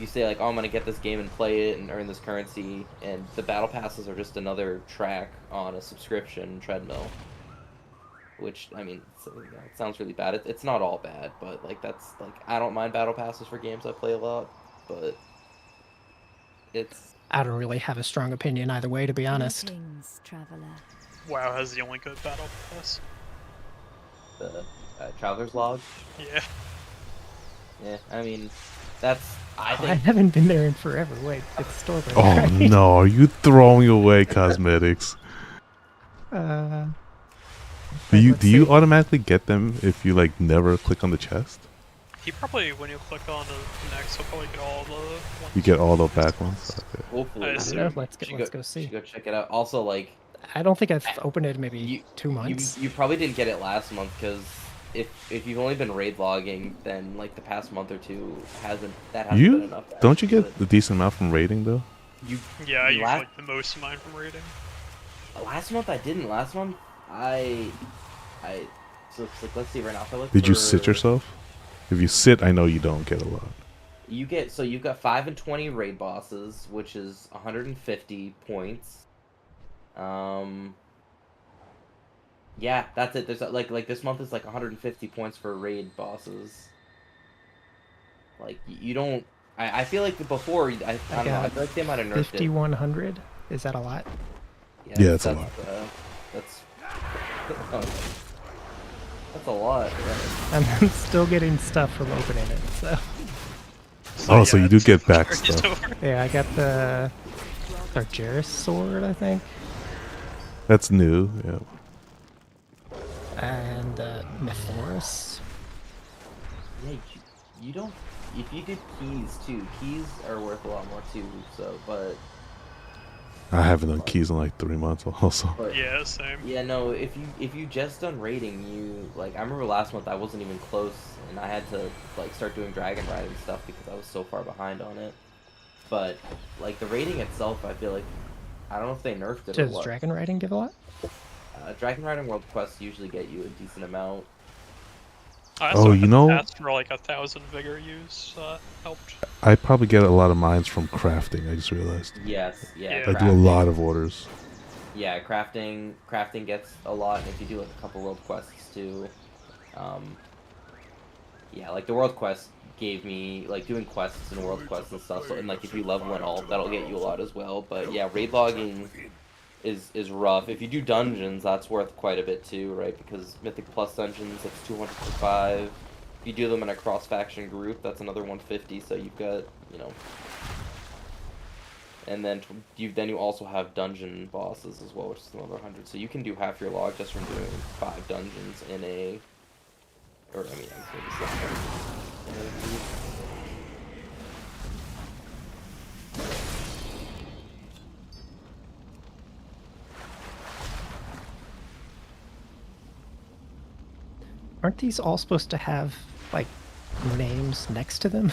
say like, oh, I'm gonna get this game and play it and earn this currency, and the battle passes are just another track on a subscription treadmill. Which I mean, it sounds really bad. It's not all bad, but like that's like I don't mind battle passes for games I play a lot, but I don't really have a strong opinion either way, to be honest. Greetings, traveler. WoW has the only good battle pass. the Traveler's Log. Yeah. Yeah, I mean, that's I I think haven't been there in forever. Wait, it's Stormbreaker. Oh right? no! Are you throwing away cosmetics? Do you automatically get them if you like never click on the chest? He probably, when you click on the next, he'll probably get all the ones. You get all the back ones. Okay. hopefully. I you assume. Yeah, let's should go see. Should go check it out. Also, like I don't think I've opened it in maybe You 2 months. You probably didn't get it last month because if you've only been raid logging, then like the past month or two hasn't been You enough. To don't you actually get do a decent amount from raiding though? it. You Yeah, I usually last like the most of mine from raiding. last month I didn't. Last month I so it's like let's see right now. If I look Did you for- sit yourself? If you sit, I know you don't get a lot. you've got 5 and 20 raid bosses, which is 150 points. Yeah, that's it. There's like this month is like 150 points for raid bosses. Like you don't. I feel like before I don't know. I feel like they might have nerfed it. 5100. Is that a lot? Yeah, that's a lot. That's that's a lot. Yeah. I'm still getting stuff from opening it. So Oh, so yeah, you do it's get back already stuff. over. yeah, I got the Sargeras sword, I think, That's new. Yeah. and Mephoris. Yeah, you don't. If you get keys too, keys are worth a lot more too. So, but I haven't done keys in like 3 months also. Yeah, same. yeah, no. If you just done raiding, I remember last month I wasn't even close, and I had to like start doing dragon riding stuff because I was so far behind on it. But like the raiding itself, I feel like I don't know if they nerfed it or Does what. dragon riding give a lot? Dragon riding world quests usually get you a decent amount. I Oh, also you had know- stats for like 1,000 vigor use helped. I probably get a lot of mines from crafting. I just realized. Yes, yeah. Yeah. I do a lot of orders. Yeah, crafting gets a lot, and if you do like a couple world quests too, yeah, like the world quest gave me like doing quests and world quests and stuff. So and like if you level and all, that'll get you a lot as well. But yeah, raid logging is rough. If you do dungeons, that's worth quite a bit too, right? Because Mythic Plus dungeons, that's 200 for 5. If you do them in a cross faction group, that's another 150. So you've got and then you also have dungeon bosses as well, which is another 100. So you can do half your log just from doing 5 dungeons in a, or I mean, maybe 6 dungeons. Aren't these all supposed to have like names next to them?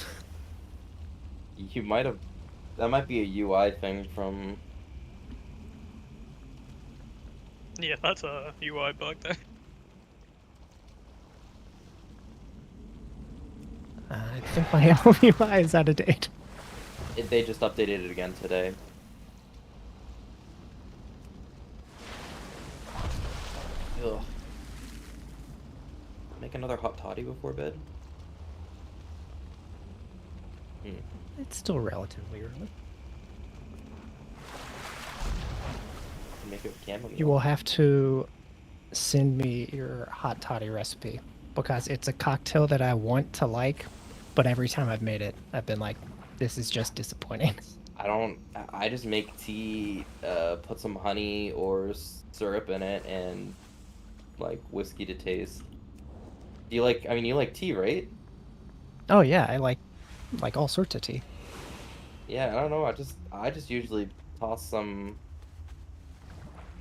You might have, that might be a UI thing from. Yeah, that's a UI bug there. I think my LVI is out of date. They just updated it again today. Ugh. Make another hot toddy before bed? It's still relatively early. Make it with chamomile. You will have to send me your hot toddy recipe because it's a cocktail that I want to like, but every time I've made it, I've been like, this is just disappointing. I just make tea, put some honey or syrup in it, and like whiskey to taste. Do you like? I mean, you like tea, right? Oh yeah, I like all sorts of tea. Yeah, I don't know. I just usually toss some.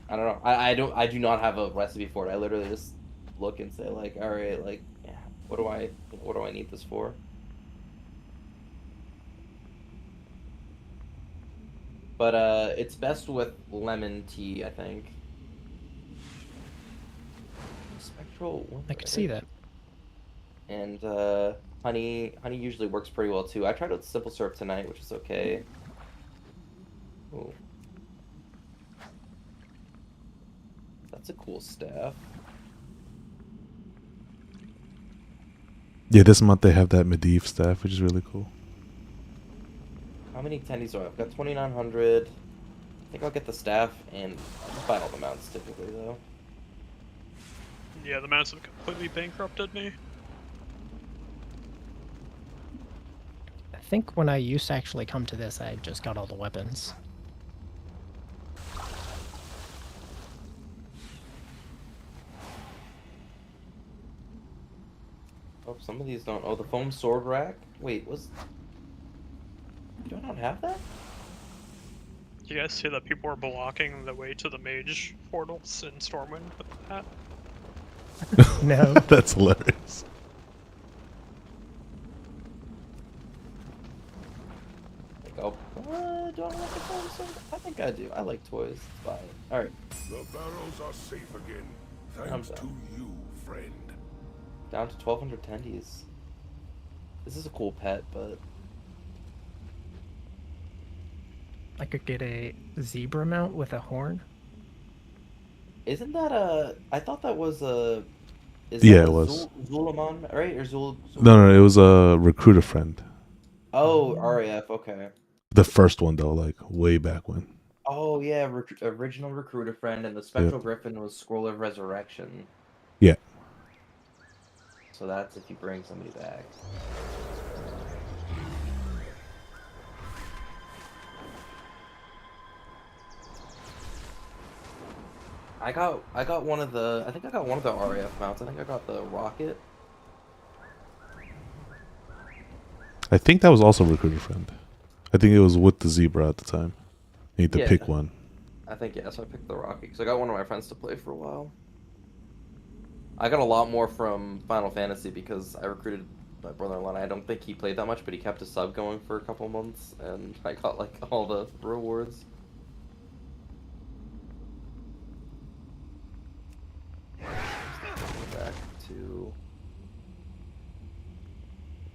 I don't know. I do not have a recipe for it. I literally just look and say like, all right, like, yeah, what do I need this for? But it's best with lemon tea, I think. Spectral. I could see that. And honey usually works pretty well too. I tried with simple syrup tonight, which is okay. Ooh. That's a cool staff. Yeah, this month they have that Medivh staff, which is really cool. How many attendees do I have? I've got 2,900. I think I'll get the staff, and I'll just buy all the mounts typically, though. Yeah, the mounts have completely bankrupted me. I think when I used to actually come to this, I just got all the weapons. Oh, some of these don't. Oh, the foam sword rack? Wait, do I not have that? You guys see that people are blocking the way to the mage portals in Stormwind with that? No. That's hilarious. Like, oh, do I want the toys? I think I do. I like toys. It's fine. All right, The barrows are safe again, I'm thanks done. to you, friend. down to 1,200 tendies. This is a cool pet, but I could get a zebra mount with a horn. isn't that a? I thought that was a. Is Yeah, that it a was. Zulamon, right? Or No, it was a recruiter friend. Oh, RAF. Okay. The first one though, like way back when. Oh yeah, original recruiter friend, and the Spectral Griffin was Scroll of Resurrection. Yeah. So that's if you bring somebody back. I got one of the. I think I got one of the RAF mounts. I think I got the rocket. I think that was also recruiter friend. I think it was with the zebra at the time. You need to Yeah. pick one. I think yeah. So I picked the rocket because I got one of my friends to play for a while. I got a lot more from Final Fantasy because I recruited my brother-in-law. And I don't think he played that much, but he kept his sub going for a couple months, and I got like all the rewards. Back to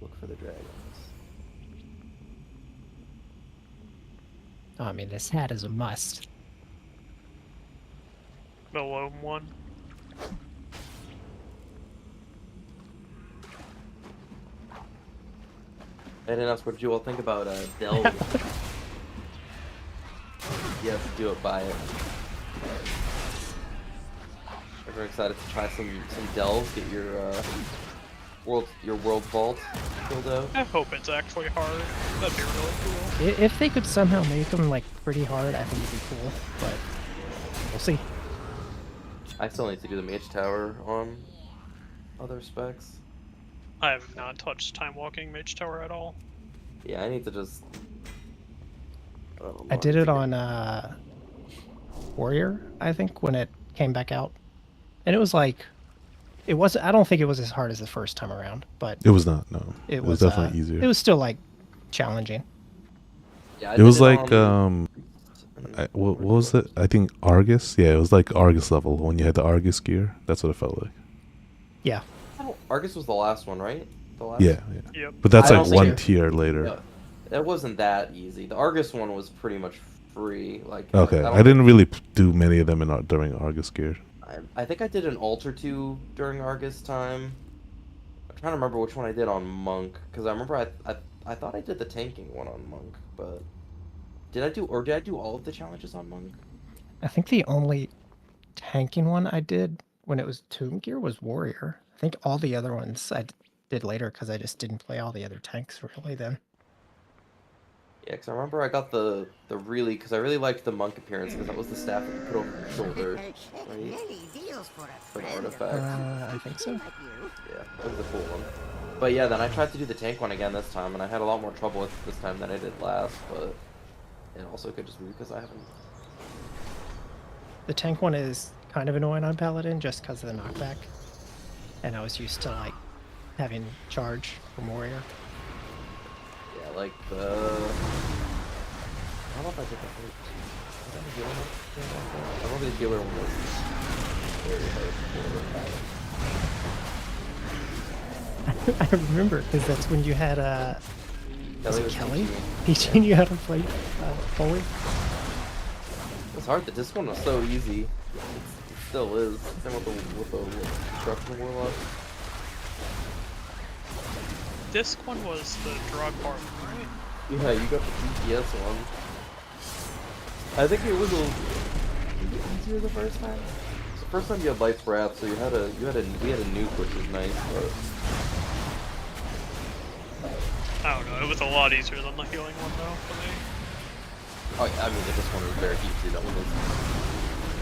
look for the dragons. Oh, I mean, this hat is a must. The loam one. I didn't ask what you all think about Delve. Yes, do it, buy it. I'm very excited to try some delves. Get your world vault filled out. I hope it's actually hard. That'd be really cool. If they could somehow make them like pretty hard, I think it'd be cool. But we'll see. I still need to do the mage tower on other specs. I have not touched Time Walking Mage Tower at all. Yeah, I need to just. I did it on Warrior, I think, when it came back out, and it was like, it was. I don't think it was as hard as the first time around, but It was not. No, it was was definitely easier. It was still like challenging. Yeah, I It was did like on- what was it? I think Argus. Yeah, it was like Argus level when you had the Argus gear. That's what it felt like. Yeah. Argus was the last one, right? The last. Yeah. Yep. But that's I like don't one think tier later. No, it wasn't that easy. The Argus one was pretty much free. Like. Okay, don't I didn't really do many of them during Argus gear. I think I did an alt or two during Argus time. I'm trying to remember which one I did on Monk, because I remember I thought I did the tanking one on Monk, but did I do all of the challenges on Monk? I think the only tanking one I did when it was Tomb Gear was Warrior. I think all the other ones I did later because I just didn't play all the other tanks really then. Yeah, because I remember I got the really, because I really liked the Monk appearance, because that was the staff that you put over your shoulder, right? Many deals for a For the friend. artifact. I think so. Like you. Yeah, that was a cool one. But yeah, then I tried to do the tank one again this time, and I had a lot more trouble with it this time than I did last, but it also could just be because I haven't. The tank one is kind of annoying on Paladin just because of the knockback. And I was used to like having charge from Warrior. Yeah, like the. I don't know if I did that right. Was that a healer one? I remember the healer one was very hard. I remember because that's when you had was it was Kelly teaching teaching you how to play forward. It's hard. The disc one was so easy. It still is. Same with the Destruction Warlock. Disc one was the drug part, right? Yeah, you got the DPS one. I think it was a little easier the first time. The first time you had Light's Wrath, so we had a nuke, which was nice, but I don't know, it was a lot easier than the healing one though, for me. oh yeah, I mean this one was very easy. That one was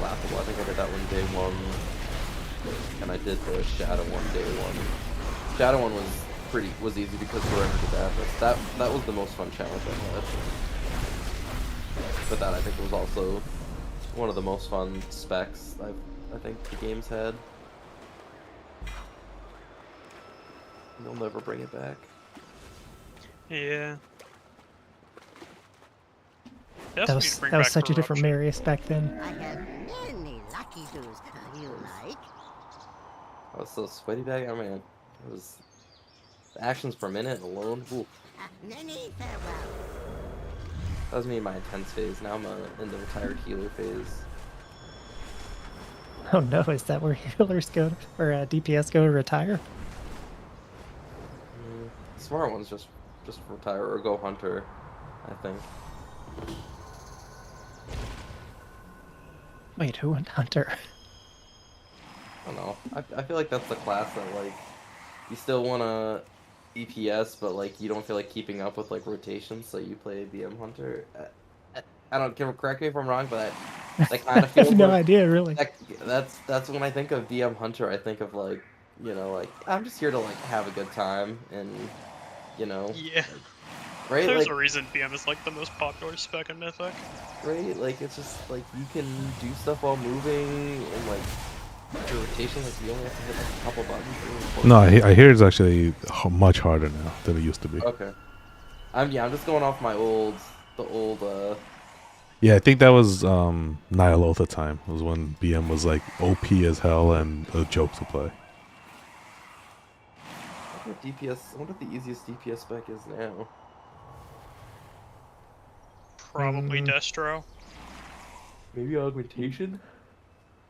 laughable. I think I did that one day one, and I did the Shadow one day one. Shadow one was easy because surrender to that. That was the most fun challenge I had. But that I think was also one of the most fun specs I think the game's had. They'll never bring it back. Yeah. That was such a different Marius back then. I have many lucky doos. You like? I was so sweaty back. I mean, it was the actions per minute alone. Ooh, Many farewell. that was me in my intense phase. Now I'm in the retired healer phase. Oh no, is that where healers go or DPS go to retire? Smart ones just retire or go hunter, I think. Wait, who went hunter? I don't know. I feel like that's the class that like you still want to EPS, but like you don't feel like keeping up with like rotations, so you play BM hunter. I don't correct me if I'm wrong, but that kind of I feels have no like, idea, really. that's when I think of BM hunter. I think of like like I'm just here to like have a good time and Yeah. right There's like a reason BM is like the most popular spec in Mythic. right like it's just like you can do stuff while moving and like your rotation like you only have to hit like a couple buttons. No, I hear it's actually much harder now than it used to be. Okay. I'm just going off my old Yeah, I think that was Lothar time. It was when BM was like OP as hell and a joke to play. I wonder what the easiest DPS spec is now. Probably Destro. Maybe augmentation?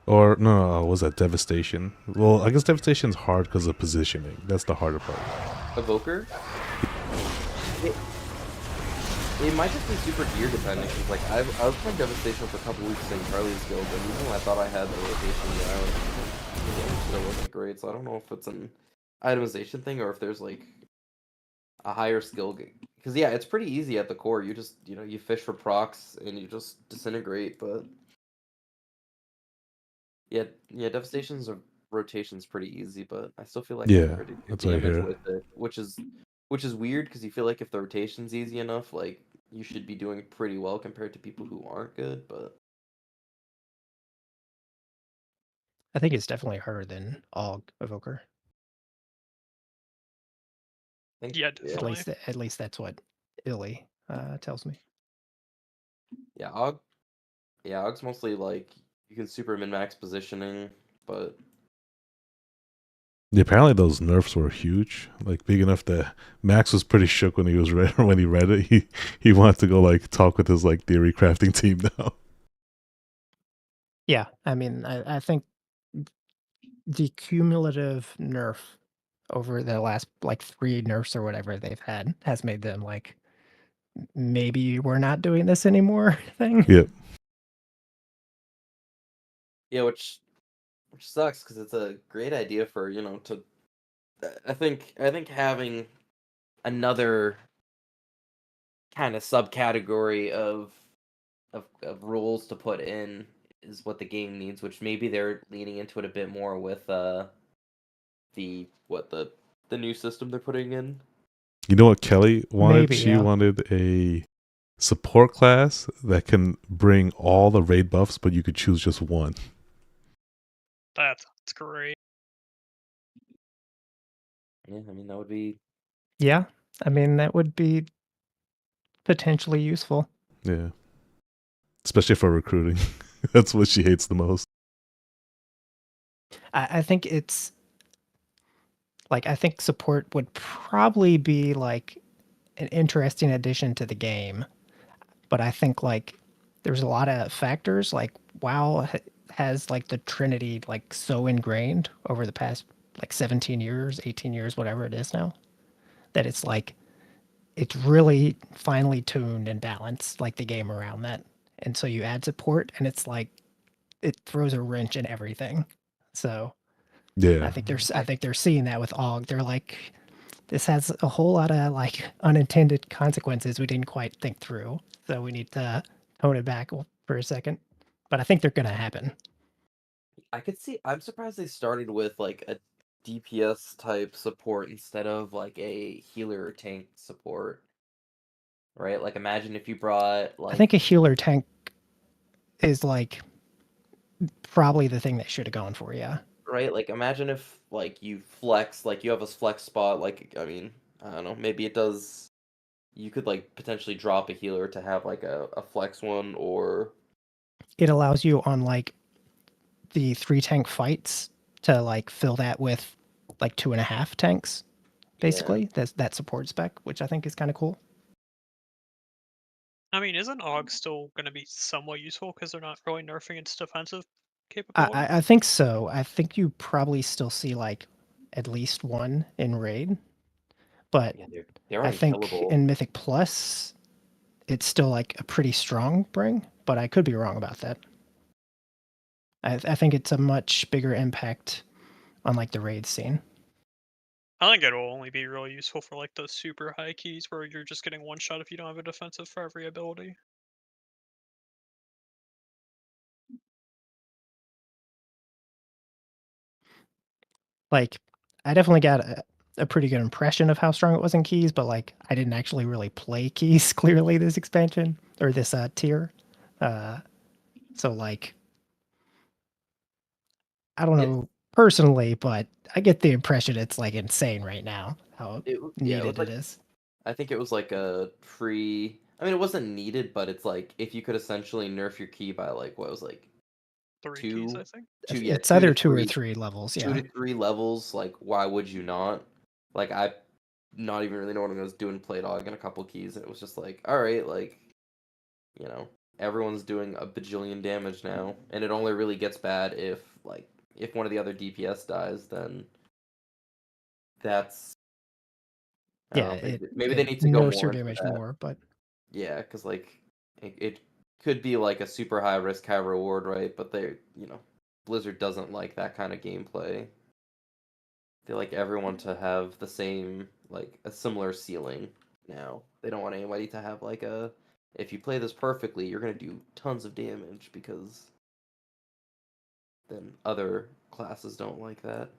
Or no, was that Devastation? Well, I guess Devastation's hard because of positioning. That's the harder part. Evoker? It might just be super gear dependent, because like I was playing Devastation for a couple weeks in Charlie's guild, and even when I thought I had the rotation down, it still wasn't great, so I don't know if it's an itemization thing or if there's like a higher skill because yeah, it's pretty easy at the core. You just you fish for procs and you just disintegrate, but yeah, Devastation's rotation's pretty easy, but I still feel like Yeah, compared to that's what I damage hear. with it, which is weird because you feel like if the rotation's easy enough, like you should be doing pretty well compared to people who aren't good, but I think it's definitely harder than Aug Evoker. I think Yeah, definitely. At least that's what Illy tells me. yeah, Aug's mostly like you can super min-max positioning, but Yeah, apparently those nerfs were huge, like big enough that Max was pretty shook when he was when he read it. He wanted to go like talk with his like theory crafting team now. Yeah, I mean, I think the cumulative nerf over the last like 3 nerfs or whatever they've had has made them like maybe we're not doing this anymore thing. Yep. yeah, which sucks because it's a great idea for to. I think having another kind of subcategory of rules to put in is what the game needs, which maybe they're leaning into it a bit more with the new system they're putting in. You know what Kelly wanted? Maybe, She yeah. wanted a support class that can bring all the raid buffs, but you could choose just one. That's great. Yeah, I mean that would be Yeah, I mean, that would be potentially useful. Yeah. Especially for recruiting. That's what she hates the most. I think it's like I think support would probably be like an interesting addition to the game, but I think like there's a lot of factors like WoW has like the Trinity like so ingrained over the past like 17 years, 18 years, whatever it is now, that it's like it's really finely tuned and balanced like the game around that. And so you add support and it's like it throws a wrench in everything. So Yeah. I think they're seeing that with Aug. They're like, this has a whole lot of like unintended consequences we didn't quite think through. So we need to tone it back for a second. But I think they're gonna happen. I could see. I'm surprised they started with like a DPS type support instead of like a healer or tank support. right? Like imagine if you brought like I think a healer tank is like probably the thing they should have gone for. Yeah. right? Like imagine if like you flex, like you have a flex spot, like I mean, I don't know, maybe it does you could like potentially drop a healer to have like a flex one or It allows you on like the 3 tank fights to like fill that with like 2.5 tanks, basically. That's that support spec, which I think is kind of cool. I mean, isn't AUG still going to be somewhat useful because they're not really nerfing its defensive I, capability? I think so. I think you probably still see like at least one in raid, but yeah, they're I think unkillable. in Mythic Plus, it's still like a pretty strong bring. But I could be wrong about that. I think it's a much bigger impact on like the raid scene. I think it'll only be really useful for like those super high keys where you're just getting one shot if you don't have a defensive for every ability. Like, I definitely got a pretty good impression of how strong it was in keys, but like I didn't actually really play keys clearly this expansion or this tier. So like I don't It's know personally, but I get the impression it's like insane right now how yeah, it was needed it like is. I think it was like a free. I mean, it wasn't needed, but it's like if you could essentially nerf your key by like what was like 3 keys, two, I think. yeah, It's two either to 2 or three, 3 levels, two yeah. to three levels. Like, why would you not? Like, I not even really know what I was doing. Play dog and a couple keys, and it was just like, all right, like, you know, everyone's doing a bajillion damage now, and it only really gets bad if like if one of the other DPS dies, then that's I Yeah, don't know. Maybe they it need to go nerfs your more into damage that. more, but Yeah, because like it could be like a super high risk, high reward, right? But they, Blizzard doesn't like that kind of gameplay. They like everyone to have the same, like a similar ceiling now. They don't want anybody to have like a, if you play this perfectly, you're gonna do tons of damage because then other classes don't like that.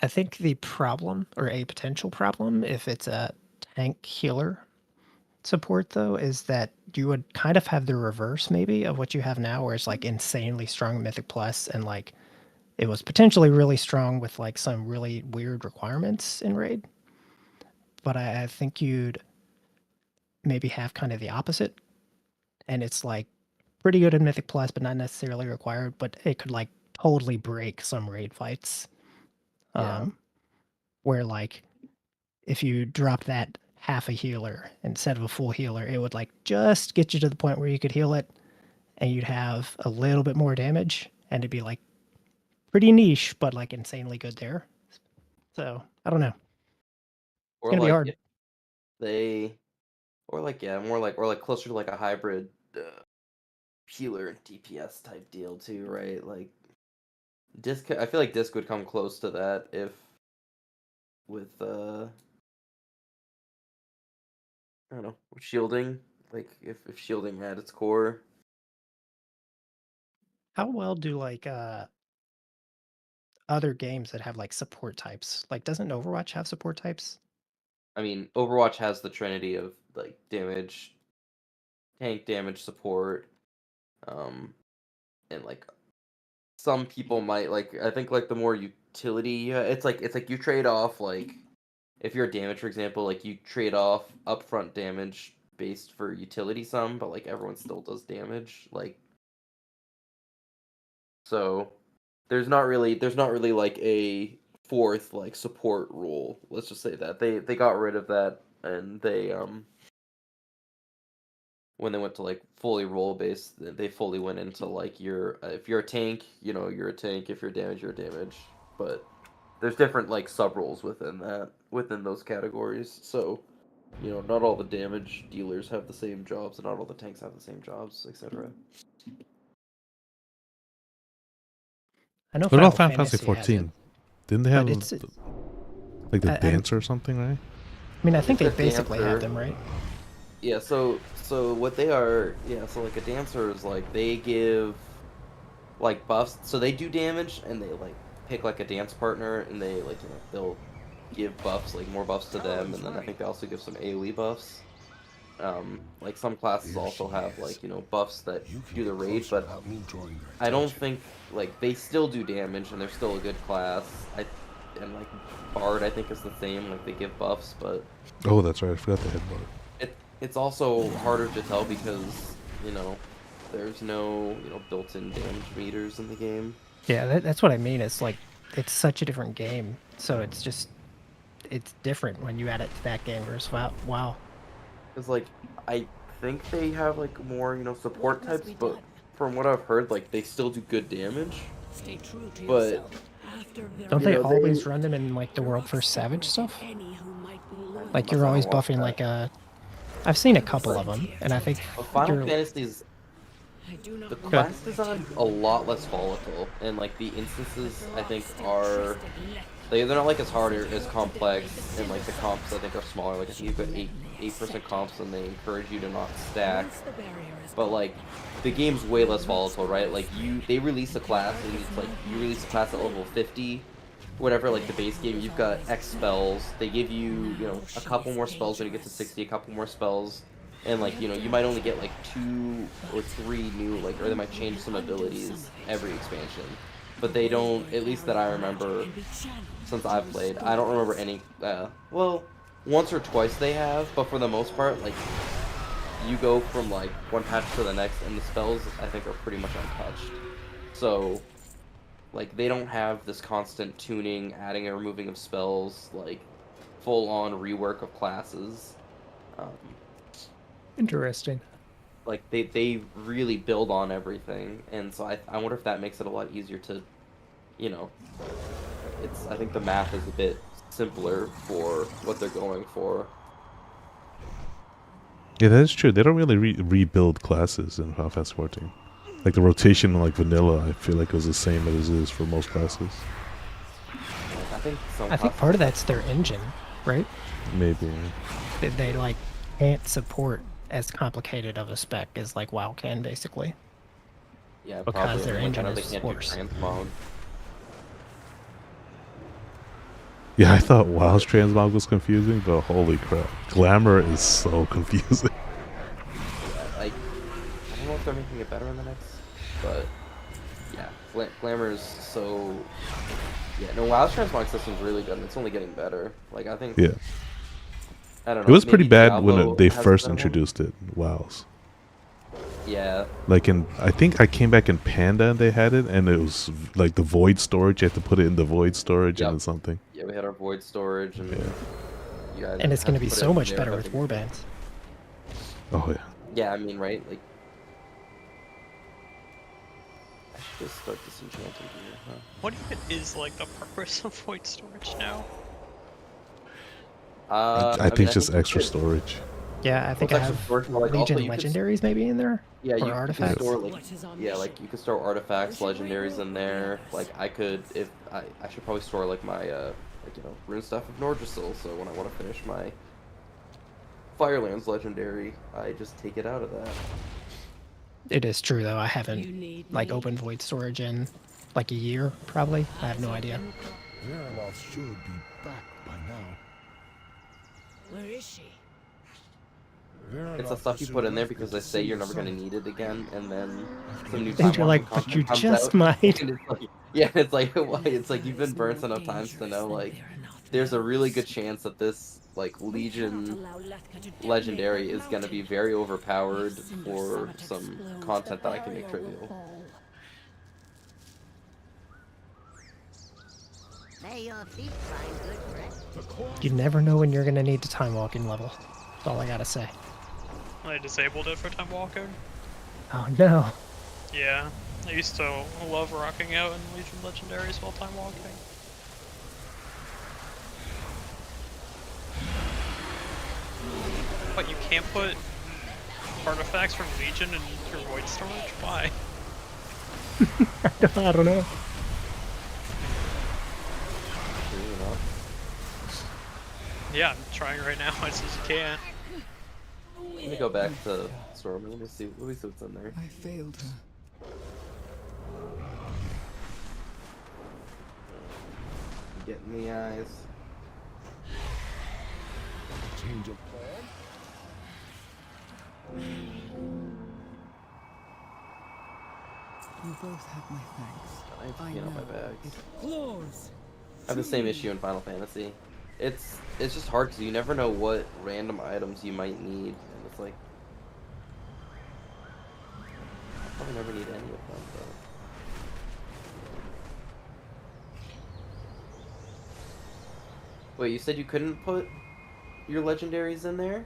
I think the problem or a potential problem if it's a tank healer support though is that you would kind of have the reverse maybe of what you have now where it's like insanely strong Mythic Plus and like it was potentially really strong with like some really weird requirements in raid. But I think you'd maybe have kind of the opposite. And it's like pretty good in Mythic Plus, but not necessarily required, but it could like totally break some raid fights. Yeah. Where like if you dropped that half a healer instead of a full healer, it would like just get you to the point where you could heal it and you'd have a little bit more damage and it'd be like pretty niche, but like insanely good there. So I don't know. It's Or gonna be like hard. if they, or like yeah, more like or like closer to like a hybrid healer and DPS type deal too, right? Like Disc, I feel like Disc would come close to that if with I don't know, shielding, like if shielding at its core. How well do like other games that have like support types? Like doesn't Overwatch have support types? I mean, Overwatch has the trinity of like damage, tank damage support, and like some people might like. I think like the more utility, it's like you trade off like if you're a damage, for example, like you trade off upfront damage based for utility some, but like everyone still does damage. Like so, there's not really like a fourth like support rule. Let's just say that they got rid of that and they when they went to like fully role based, they fully went into like your if you're a tank, you're a tank. If you're damage, you're damage. But there's different like sub roles within those categories. So not all the damage dealers have the same jobs, and not all the tanks have the same jobs, etc. I know What about Final Final Fantasy Fantasy has it, 14? Didn't they but have it's like the I dancer or something, right? mean I think they The basically have dancer, them, right? yeah. So what they are, yeah. So like a dancer is like they give like buffs, so they do damage and they like pick like a dance partner, and they like they'll give buffs, like more buffs to them, and then I think they also give some AoE buffs. Like some classes also have like buffs that do the raid, but I don't think like they still do damage and they're still a good class. And like Bard I think is the same, like they give buffs, but Oh, that's right. I forgot the headbutt. it's also harder to tell because there's no built-in damage meters in the game. Yeah, that's what I mean. It's like it's such a different game, so it's different when you add it to that game versus WoW. Because like I think they have like more support types, but from what I've heard, like they still do good damage. Stay true to But yourself. After Don't they they- always run them in like the World First Savage stuff? any who might be loyal. Like you're always buffing like a. I've seen a couple of them, and I think Well, Final you're- Fantasy's I do not the want class to design a lot less volatile, and like the instances I think are they're not like as hard or as complex, and like the comps I think are smaller. Like I think you've got 8% comps, and they encourage you to not stack. Once the barrier is But like the game's way less volatile, right? Like they release a class, and it's like you release a class at level 50, whatever. Like the base game, you've got X spells. They give you a couple more spells when you get to 60, a couple more spells. And like you might only get like 2 or 3 new or they might change some abilities every expansion, but they don't. At least that I remember since I've played, I don't remember any. Well, once or twice they have, but for the most part, like you go from like one patch to the next, and the spells I think are pretty much untouched. So like they don't have this constant tuning, adding and removing of spells, like full on rework of classes. Interesting. Like they really build on everything, and so I wonder if that makes it a lot easier to, I think the math is a bit simpler for what they're going for. Yeah, that is true. They don't really rebuild classes in Final Fantasy 14. Like the rotation, like vanilla, I feel like it was the same as it is for most classes. I think part of that's their engine, right? Maybe. They like can't support as complicated of a spec as like WoW can, basically. Yeah, because probably. their Like, I know engine they is can't do worse. transmog. Yeah, I thought WoW's transmog was confusing, but holy crap. Glamour is so confusing. Yeah, I don't know if they're making it better in the next, but yeah, Glamour is so. Yeah, no, WoW's transmog system's really good, and it's only getting better. Like I think. Yeah. I don't know. It was pretty maybe bad when Diablo they has a first better one. introduced it, WoW's. Yeah. Like I think I came back in Panda and they had it, and it was like the void storage. You had to put it in the void storage Yep. and something. Yeah, we had our void storage, and you guys And it's had going to to be put it so in much there, better I with think. warbands. Oh yeah. Yeah, I mean, right? Like, I should just start disenchanting here, huh? What even is like the purpose of void storage now? I think it's just extra storage. Yeah, I think Well, I it's have extra storage, but, like, also Legion you could legendaries maybe in there. Yeah, or you can artifacts. store like you could store artifacts, legendaries in there. Like I could, if I should probably store like my rune stuff of Nordrassil. So when I want to finish my Firelands legendary, I just take it out of that. It is true though. I haven't like opened void storage in like a year probably. I have no idea. Veraloth should be back by now. Where is she? It's the stuff you put in there because they say you're never gonna need it again, and then some new And time you're like, but you just might. And it's like, yeah, it's like it's like you've been burnt enough times to know like there's a really good chance that this like Legion legendary is gonna be very overpowered for some content that I can make trivial. May your feet find good rest. You never know when you're gonna need the time walking level. That's all I gotta say. I disabled it for time walking. Oh no. Yeah, I used to love rocking out in Legion legendaries while time walking. But you can't put artifacts from Legion in your void storage? Why? I don't know. Yeah, I'm trying right now as you can. Let me go back to Storm. Let me see what's in there. I failed her. Get in the eyes. Change of plan. You both have my thanks. I know my bags. Claws. I have the same issue in Final Fantasy. It's just hard because you never know what random items you might need, and it's like I'll probably never need any of them though. Wait, you said you couldn't put your legendaries in there?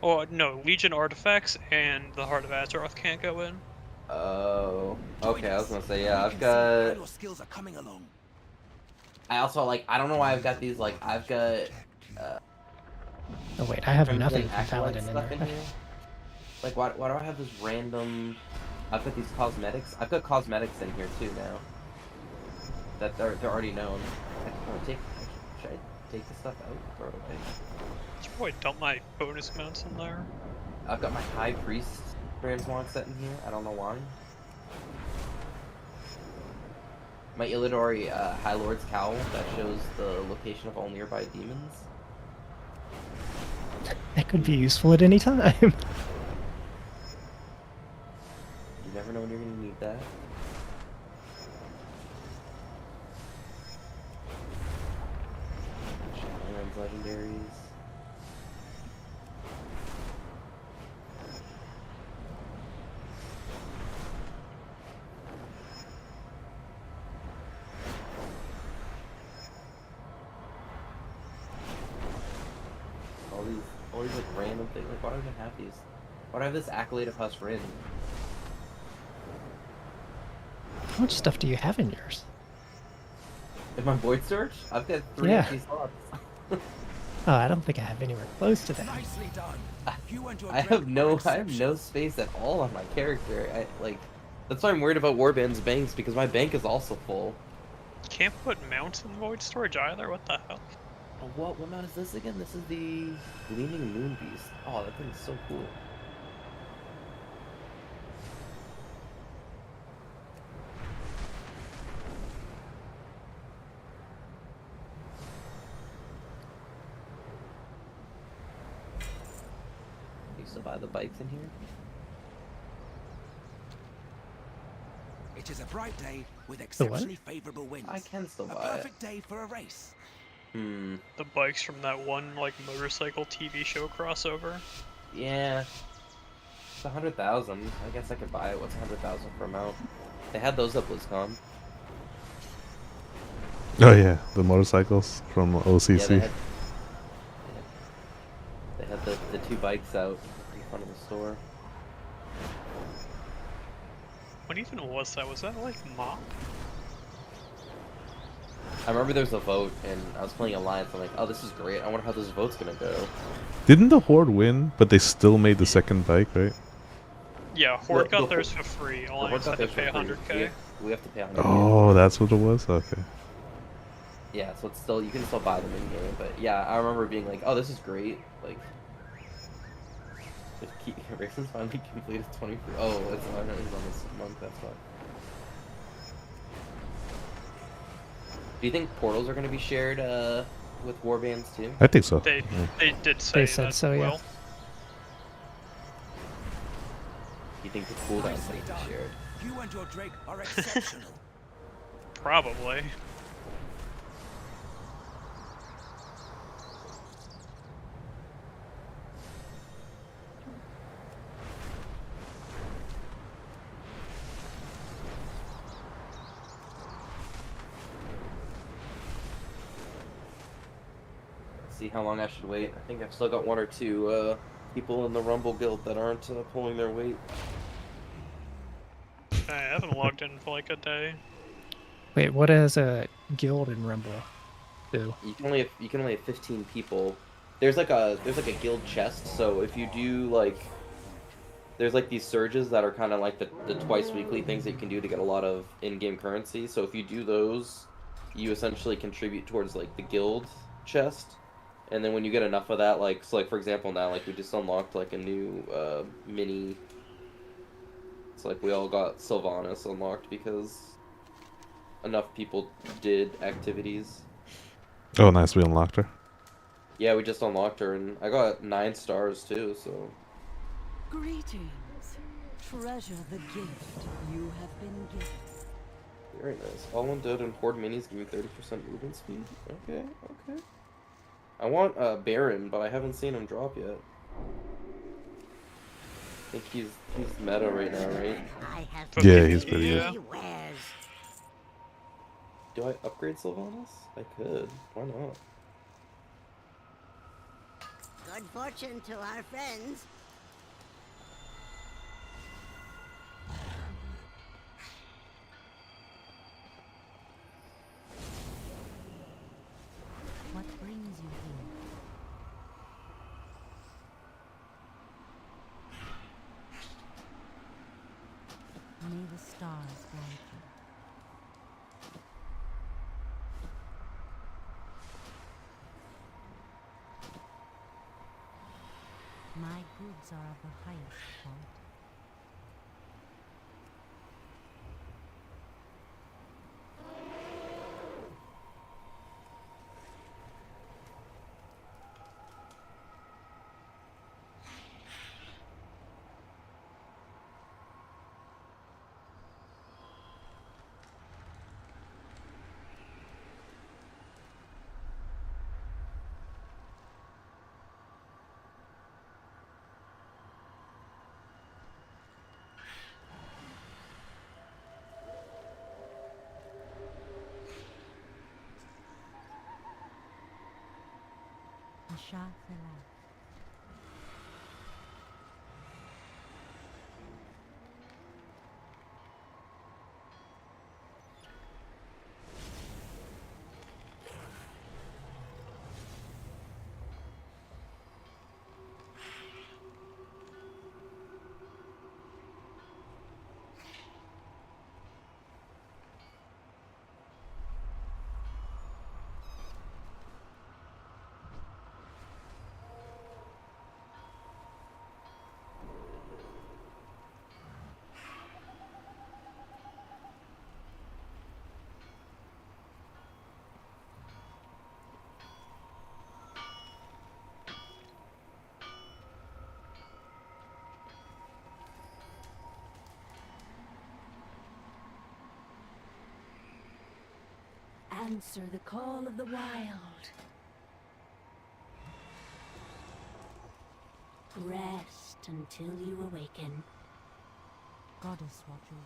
Oh no, Legion artifacts and the Heart of Azeroth can't go in. Oh, okay. I was gonna say yeah. We I've can see how got. your skills are coming along. I also like. I don't know why I've got these. Like I've got. Oh wait, I have Crimson nothing from Acolyte Paladin in stuff there. in here. Like why do I have this random? I've got these cosmetics. I've got cosmetics in here too now. That they're already known. Should I take the stuff out and throw it away? I should probably dump my bonus amounts in there. I've got my High Priest transmog set in here. I don't know why. My Illidori High Lord's Cowl that shows the location of all nearby demons. That could be useful at any time. You never know when you're gonna need that. Shadowlands legendaries. All these like random things. Like why do I even have these? Why do I have this Accolade of Husrin? How much stuff do you have in yours? In my void search? I've got 3 Yeah. empty slots. Oh, I don't think I have anywhere close to that. Nicely done. You and your I Drake have are no exceptional. space at all on my character. That's why I'm worried about Warband's banks because my bank is also full. Can't put mounts in void storage either. What the hell? Oh, what mount is this again? This is the Gleaming Moon Beast. Oh, that thing is so cool. You still buy the bikes in here? It is a bright day with what? exceptionally favorable winds. I can still A buy it. perfect day for a race. Hmm. The bikes from that one like motorcycle TV show crossover. Yeah. It's 100,000. I guess I could buy it. What's 100,000 per mount? They had those at BlizzCon. Oh yeah, the motorcycles from Yeah, OCC. they had the 2 bikes out in front of the store. What even was that? Was that like mop? I remember there was a vote, and I was playing Alliance. I'm like, oh, this is great. I wonder how this vote's gonna go. Didn't the Horde win? But they still made the second bike, right? Yeah, Horde The- got the- theirs for free. The Alliance had Horde to got pay theirs for free. 100k. We have to pay 100. Oh, that's what it was. Okay. Yeah, so it's still you can still buy them in game, but yeah, I remember being like, oh, this is great. Like, Ryzen's finally completed 23. Oh, it's on this month. That's fine. Do you think portals are going to be shared with warbands too? I think so. They Yeah. they did say said that. so, yeah. Well, Do you think the cooldowns Nicely going to done. be shared? You and your Drake are exceptional. probably. See how long I should wait. I think I've still got 1 or 2 people in the Rumble guild that aren't pulling their weight. I haven't logged in for like a day. Wait, what does a guild in Rumble do? You can only have 15 people. There's like a guild chest. So if you do like, there's like these surges that are kind of like the twice weekly things that you can do to get a lot of in-game currency. So if you do those, you essentially contribute towards like the guild chest. And then when you get enough of that, like so, like for example now, like we just unlocked like a new mini. It's like we all got Sylvanas unlocked because enough people did activities. Oh, nice. We unlocked her. Yeah, we just unlocked her, and I got 9 stars too. So Greetings. Treasure the gift you have been given. very nice. All undead and horde minis give me 30% movement speed. Okay, okay. I want Baron, but I haven't seen him drop yet. I think he's meta right now, right? I have Yeah, he's pretty Yeah. good. wares. Do I upgrade Sylvanas? I could. Why not? Good fortune to our friends. What brings you here? May the stars guide you. My goods are of the highest quality. Asha Selah. Answer the call of the wild. Rest until you awaken. Goddess, watch over.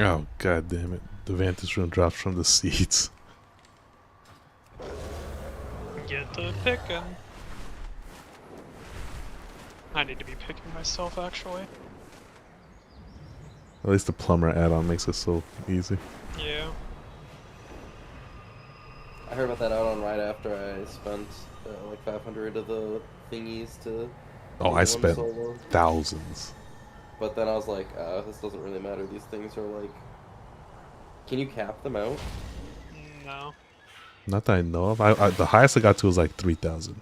Oh, god damn it. The Vantage Room drops from the seats. Get to picking. I need to be picking myself, actually. At least the plumber add-on makes it so easy. Yeah. I heard about that add-on right after I spent like 500 of the thingies to. Oh, I do spent solo. thousands. But then I was like, this doesn't really matter. These things are like, can you cap them out? No. Not that I know of. The highest I got to was like 3,000.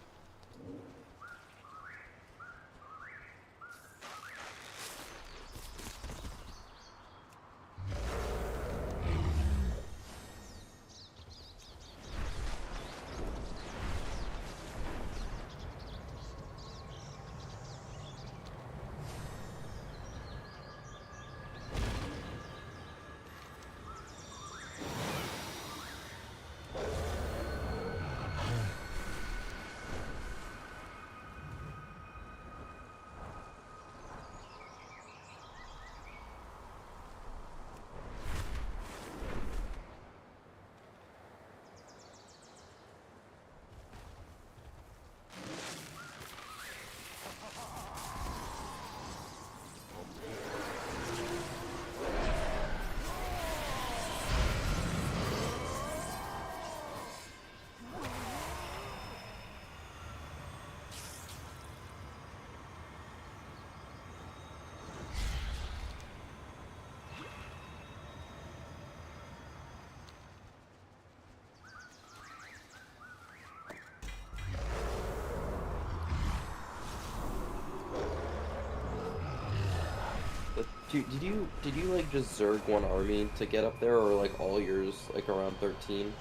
Did you like just Zerg one army to get up there, or like all yours like around 13?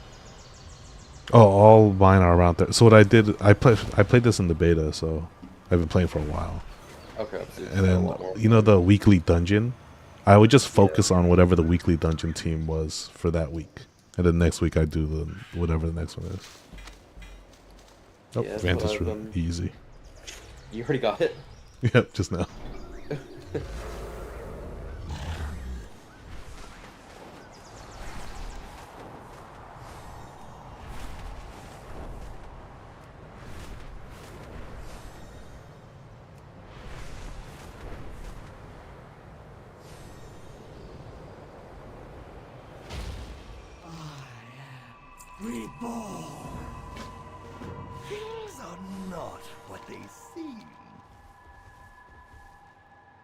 Oh, all mine are around there. So what I did, I played this in the beta, so I've been playing for a while. Okay. So And then you know the weekly dungeon, I would just focus on whatever the weekly dungeon team was for that week, and then next week I do the whatever the next one is. Oh, Yeah, that's what Vantage I've Room, done. easy. You already got it. Yep, just now. Reborn. Things are not what they seem.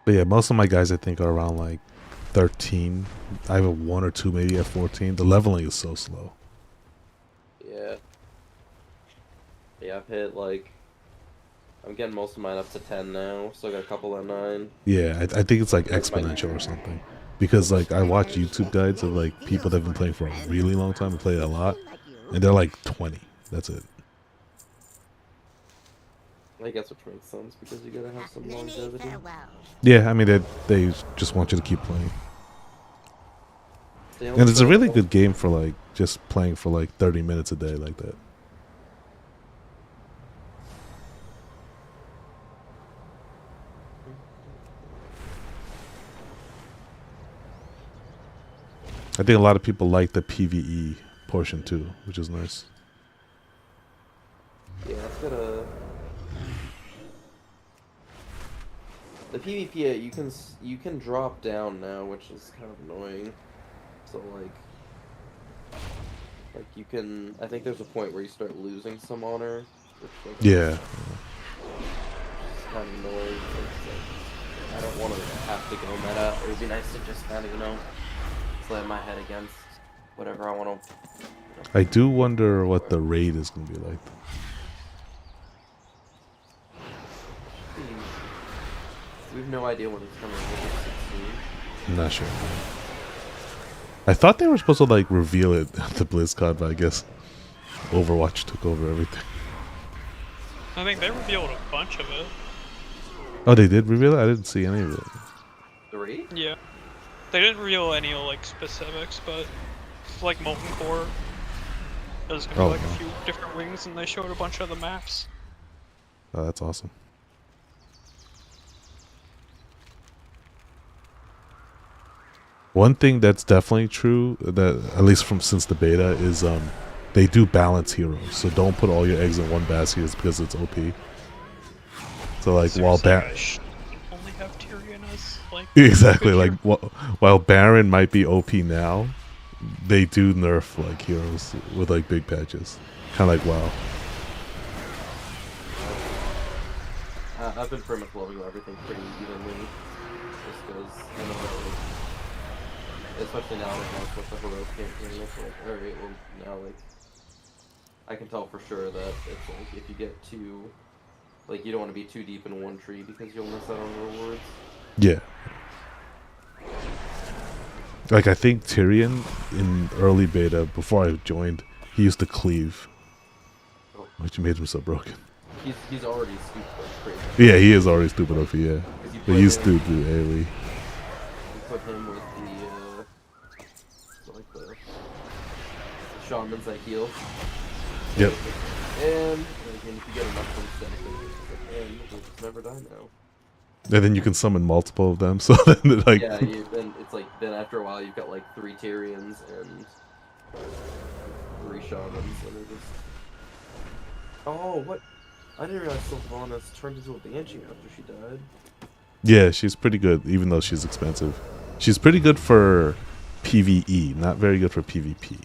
But yeah, most of my guys I think are around like 13. I have a 1 or 2 maybe at 14. The leveling is so slow. Yeah. Yeah, I've hit like. I'm getting most of mine up to 10 now. Still got a couple at 9. Yeah, I think it's like Like my- exponential or something. Because like I watch YouTube guides of like people that have been playing for a really long time and play a lot, and they're like 20. That's it. I guess which makes sense because you gotta have some longevity. Yeah, I mean they just want you to keep playing. They And only it's a play really one- good game for like just playing for like 30 minutes a day like that. I think a lot of people like the PvE portion too, which is nice. Yeah, it's got a. The PvP you can drop down now, which is kind of annoying. So like you can. I think there's a point where you start losing some honor. Which, like, Yeah. It's kind of annoying. It's like, I don't want to have to go meta. It would be nice to just kind of slam my head against whatever I want to. I do wonder what the raid is going to be like. We have no idea when it's coming. I'm not sure. I thought they were supposed to like reveal it at the BlizzCon, but I guess Overwatch took over everything. I think they revealed a bunch of it. Oh, they did reveal it? I didn't see any of it. The raid? Yeah. They didn't reveal any like specifics, but like Molten Core, there's gonna be like a few different wings, and they showed a bunch of the maps. Oh, that's awesome. One thing that's definitely true, that at least from since the beta, is they do balance heroes. So don't put all your eggs in one basket just because it's OP. So like while Only have Tyrion as like exactly like while Baron might be OP now, they do nerf like heroes with like big patches, kind of like WoW. I've been pretty much loving everything pretty evenly, just because I know that, especially now that with the heroic campaign, it's like, alright, well now like I can tell for sure that it's like if you get too, like you don't want to be too deep in one tree because you'll miss out on rewards. Yeah. Like I think Tyrion in early beta before I joined, he used to cleave, which made him so broken. He's already stupid crazy. Yeah, he is already stupid OP, yeah. But he used to do AoE. You put him with the shamans that heal. Yep. And if you get enough from stack, they'll just never die now. And then you can summon multiple of them, so then like Yeah, then it's like then after a while you've got like 3 Tyrians and 3 shamans, and they're just. Oh, what? I didn't realize Sylvanas turned into a banshee after she died. yeah, she's pretty good, even though she's expensive. She's pretty good for PvE, not very good for PvP.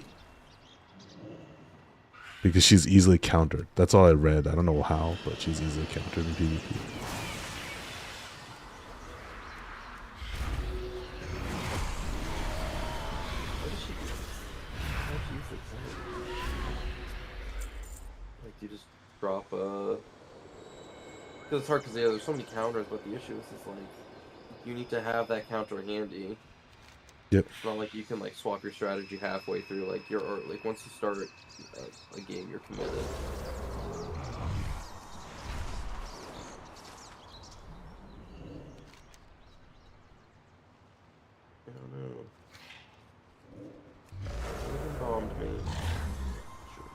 Because she's easily countered. That's all I read. I don't know how, but she's easily countered in PvP. What does she do? How does she use it? Like, do you just drop a... Because it's hard because there's so many counters, but the issue is like, you need to have that counter handy. Yep. It's not like you can like swap your strategy halfway through. Like like once you start a game, you're committed. I don't know. Someone bombed me. Sure.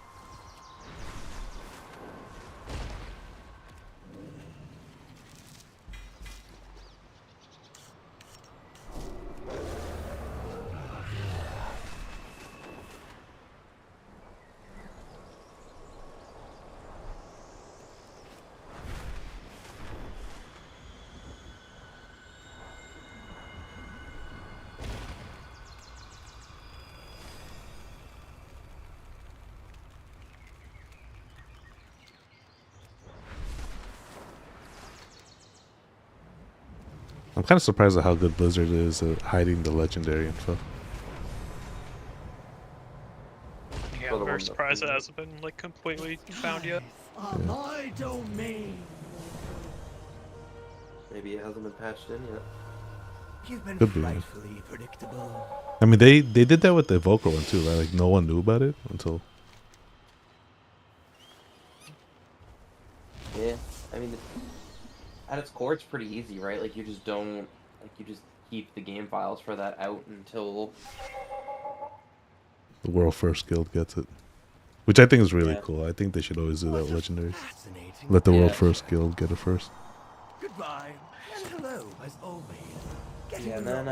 I'm kind of surprised at how good Blizzard is at hiding the legendary info. Yeah, I'm very surprised it hasn't been like completely found yet. On my domain. Maybe it hasn't been patched in yet. You've been Could be. frightfully predictable. I mean, they did that with the Evoker one too, right? Like no one knew about it until. Yeah, I mean, at its core, it's pretty easy, right? Like you just don't, like you just keep the game files for that out until The World First Guild gets it. Which I think is really cool. I think they should always do that with legendaries. Let the World First Guild get it first. Goodbye and hello as always. Yeah, and then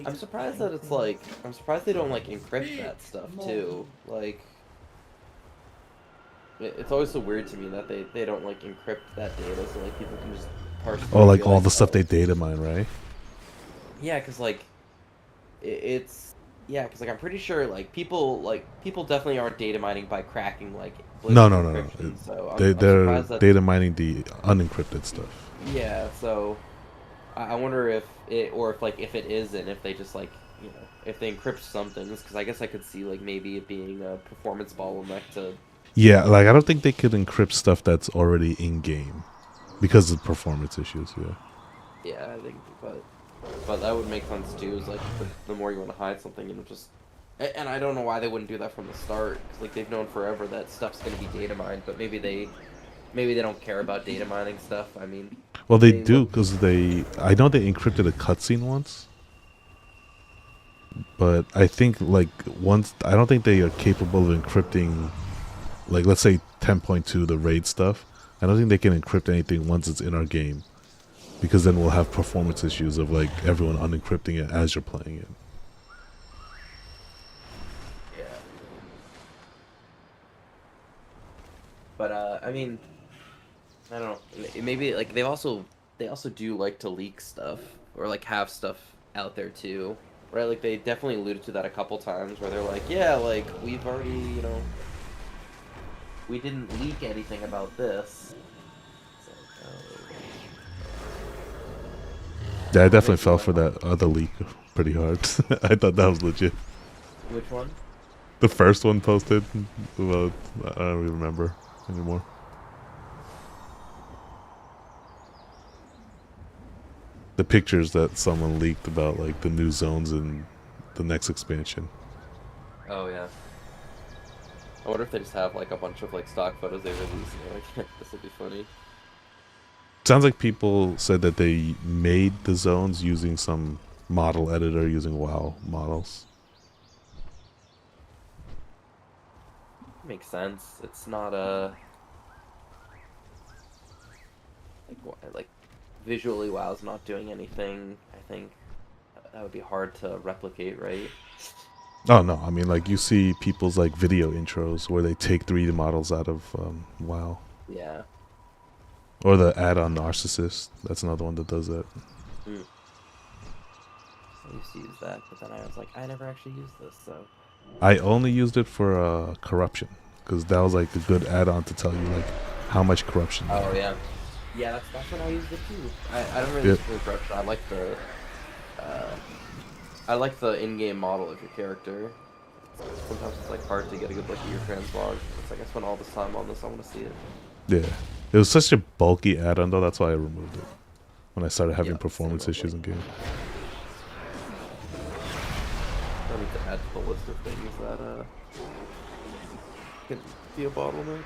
I'm surprised that it's like I'm surprised they don't like encrypt that stuff too. Like it's always so weird to me that they don't like encrypt that data so like people can just parse. Oh, like all the stuff they data mine, right? Yeah, because like it's because like I'm pretty sure like people definitely aren't data mining by cracking like No. encryption, so They're surprised that data mining the unencrypted stuff. Yeah, so I wonder if it or if it isn't, if they just like if they encrypt some things, because I guess I could see like maybe it being a performance bottleneck to. Yeah, like I don't think they could encrypt stuff that's already in game because of performance issues. Yeah. Yeah, I think, but that would make sense too. Is like the more you want to hide something, just. And I don't know why they wouldn't do that from the start, because like they've known forever that stuff's gonna be data mined, but maybe they don't care about data mining stuff. I mean. Well, they do because I know they encrypted a cutscene once, but I think like I don't think they are capable of encrypting, like let's say 10.2 the raid stuff. I don't think they can encrypt anything once it's in our game, because then we'll have performance issues of like everyone unencrypting it as you're playing it. Yeah. But I mean. I don't know. Maybe like they also do like to leak stuff or like have stuff out there too, right? Like they definitely alluded to that a couple times where they're like, yeah, like we've already, we didn't leak anything about this. So, Yeah, I definitely fell for that other leak pretty hard. I thought that was legit. Which one? The first one posted. Well, I don't even remember anymore. The pictures that someone leaked about like the new zones in the next expansion. Oh yeah. I wonder if they just have like a bunch of like stock photos they release and they're like, this would be funny. Sounds like people said that they made the zones using some model editor using WoW models. Makes sense. It's not a like visually WoW's not doing anything. I think that would be hard to replicate, right? Oh no, I mean like you see people's like video intros where they take 3D models out of WoW. Yeah. Or the add-on Narcissist. That's another one that does that. I used to use that, but then I was like, I never actually used this, so. I only used it for corruption, because that was like a good add-on to tell you like how much corruption. Oh yeah. Yeah, that's when I used it too. I don't really use it for corruption. I like the in-game model of your character. Sometimes it's like hard to get a good look at your translog. It's like I spent all this time on this. I want to see it. Yeah, it was such a bulky add-on though. That's why I removed it. when I started having Yeah, performance same issues in game. I need to add to the list of things that can be a bottleneck.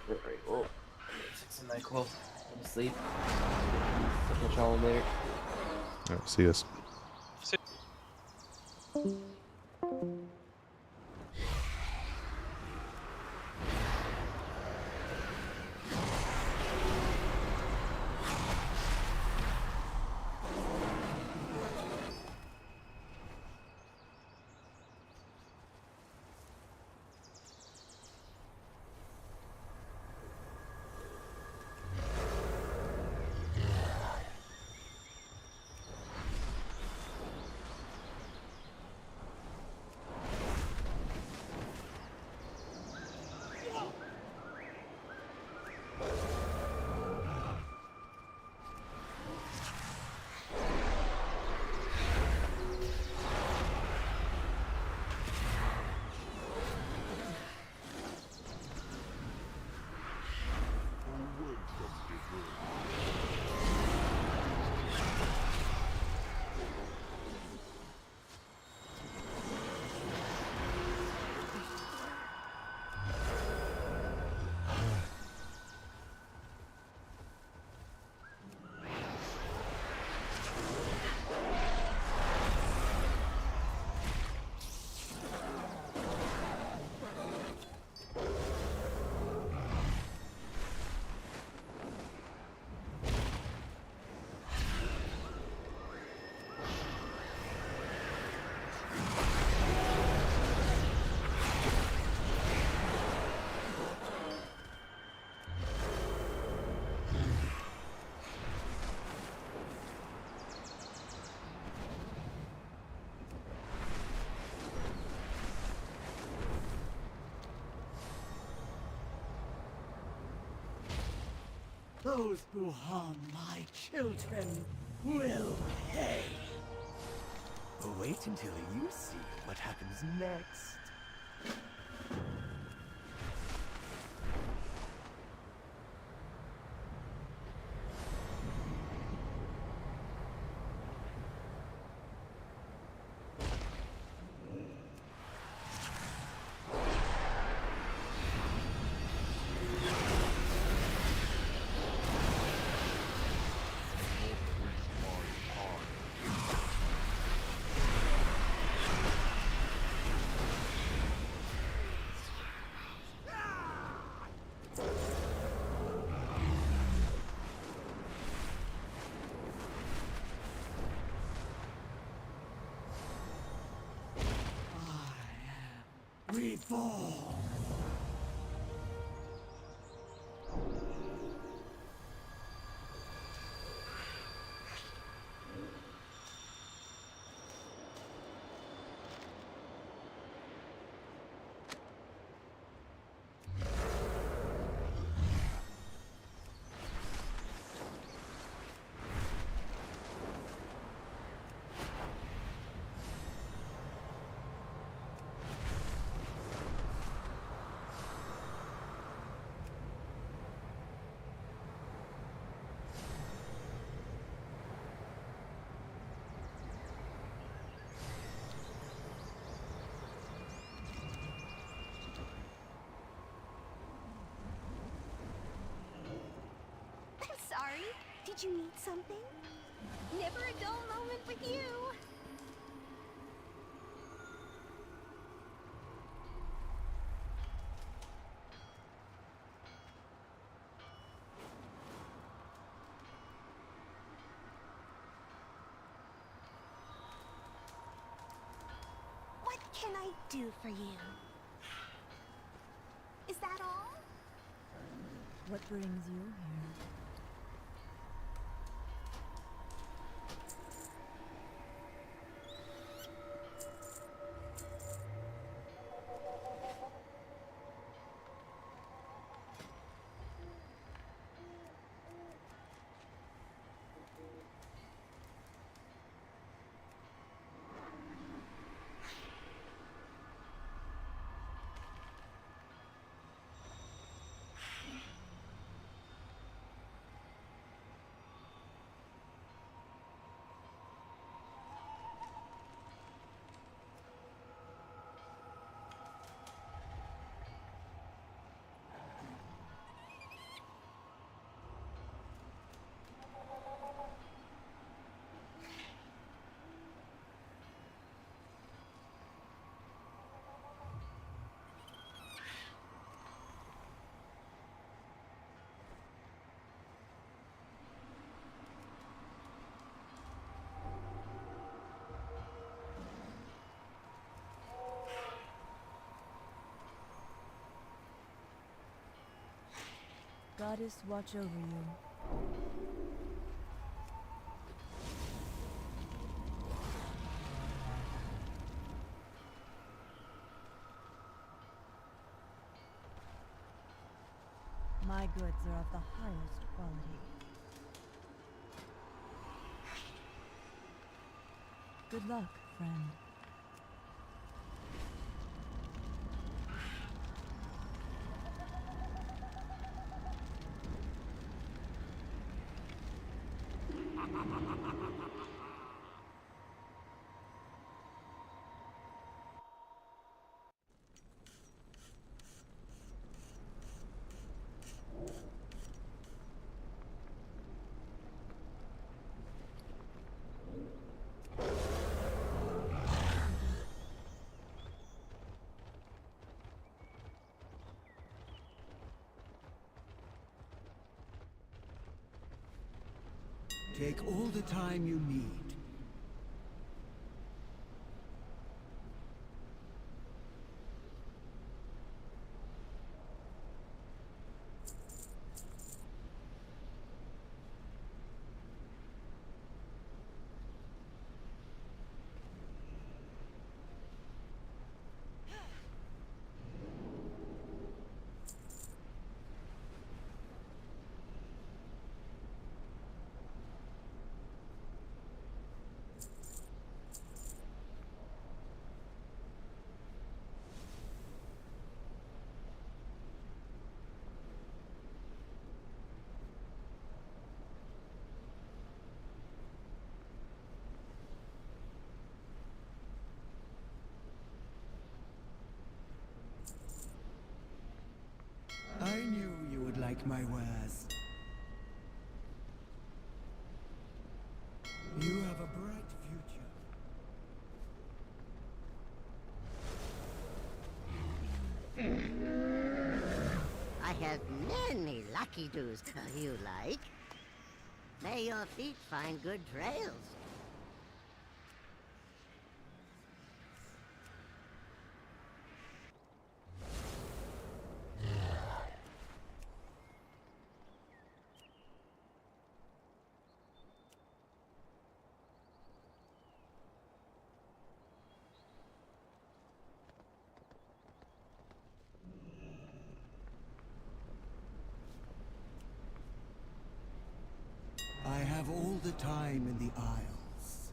Alright, well, take some NyQuil. Go to sleep. Catch y'all later. Alright, see us. Those who harm my children will pay. Wait until you see what happens next. Reborn. Sorry, did you need something? Never a dull moment with you. What can I do for you? Is that all? What brings you here? Goddess, watch over you. My goods are of the highest quality. Good luck, friend. Take all the time you need. I knew you would like my wares. You have a bright future. I have many lucky doos you like. May your feet find good trails. I have all the time in the Isles.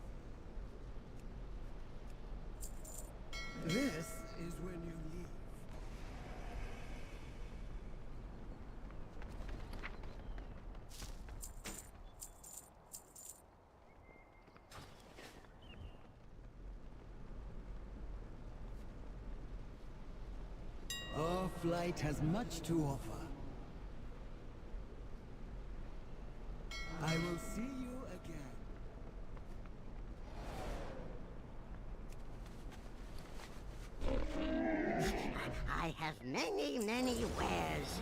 This is when you leave. Our flight has much to offer. I will see you again. I have many, many wares.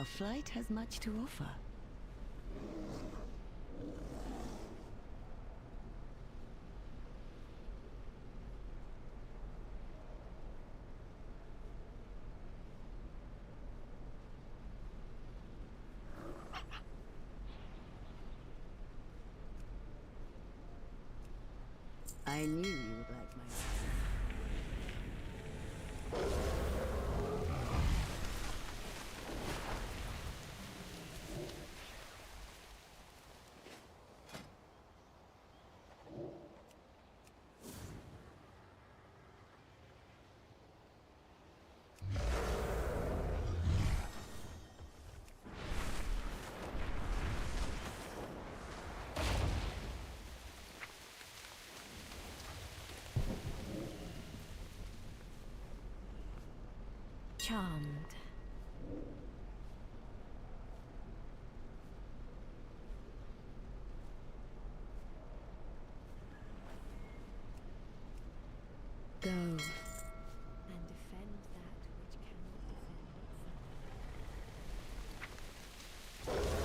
Starflight has much to offer. I knew you would like my charmed. Go and defend that which cannot defend itself.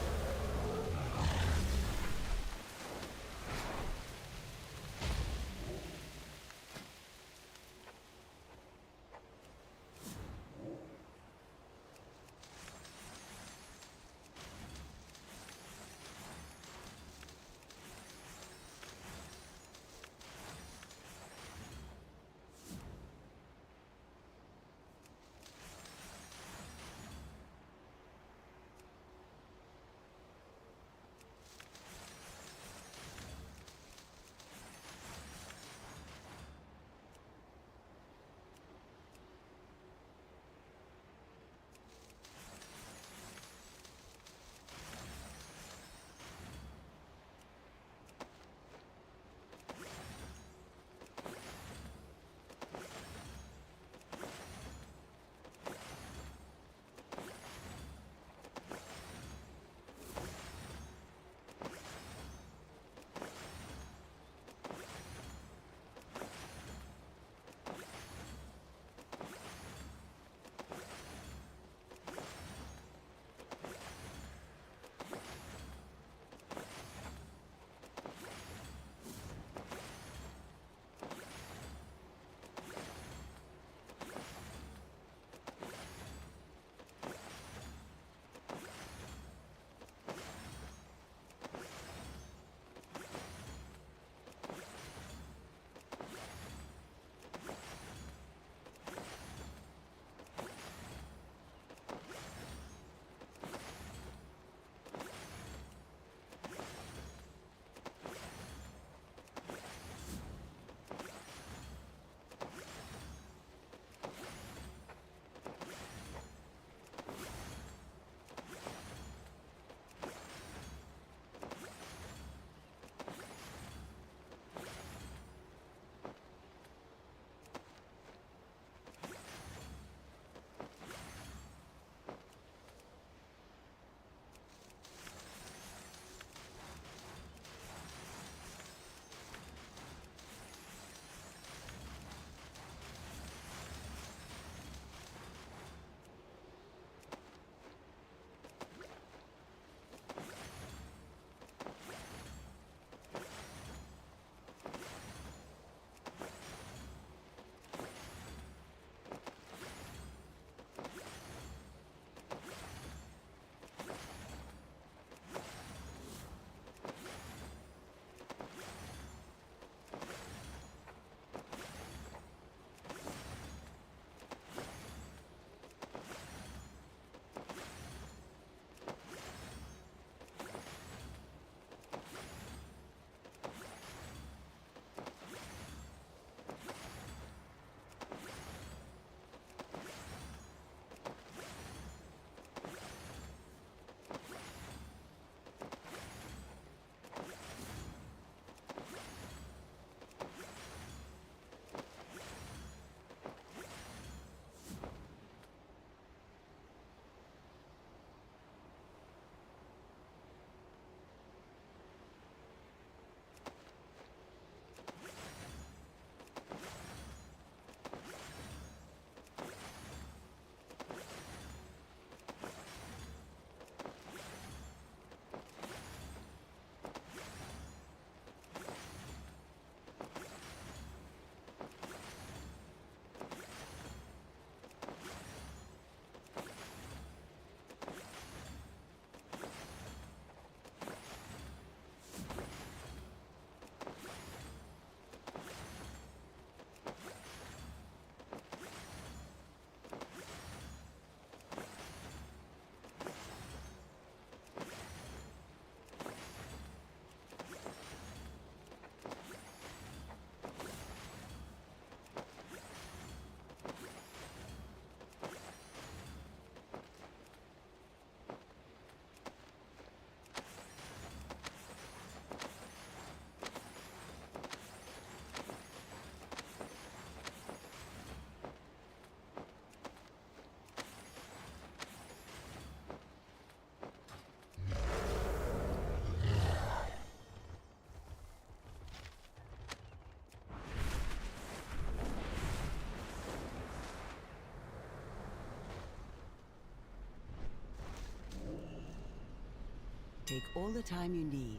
all the time you need.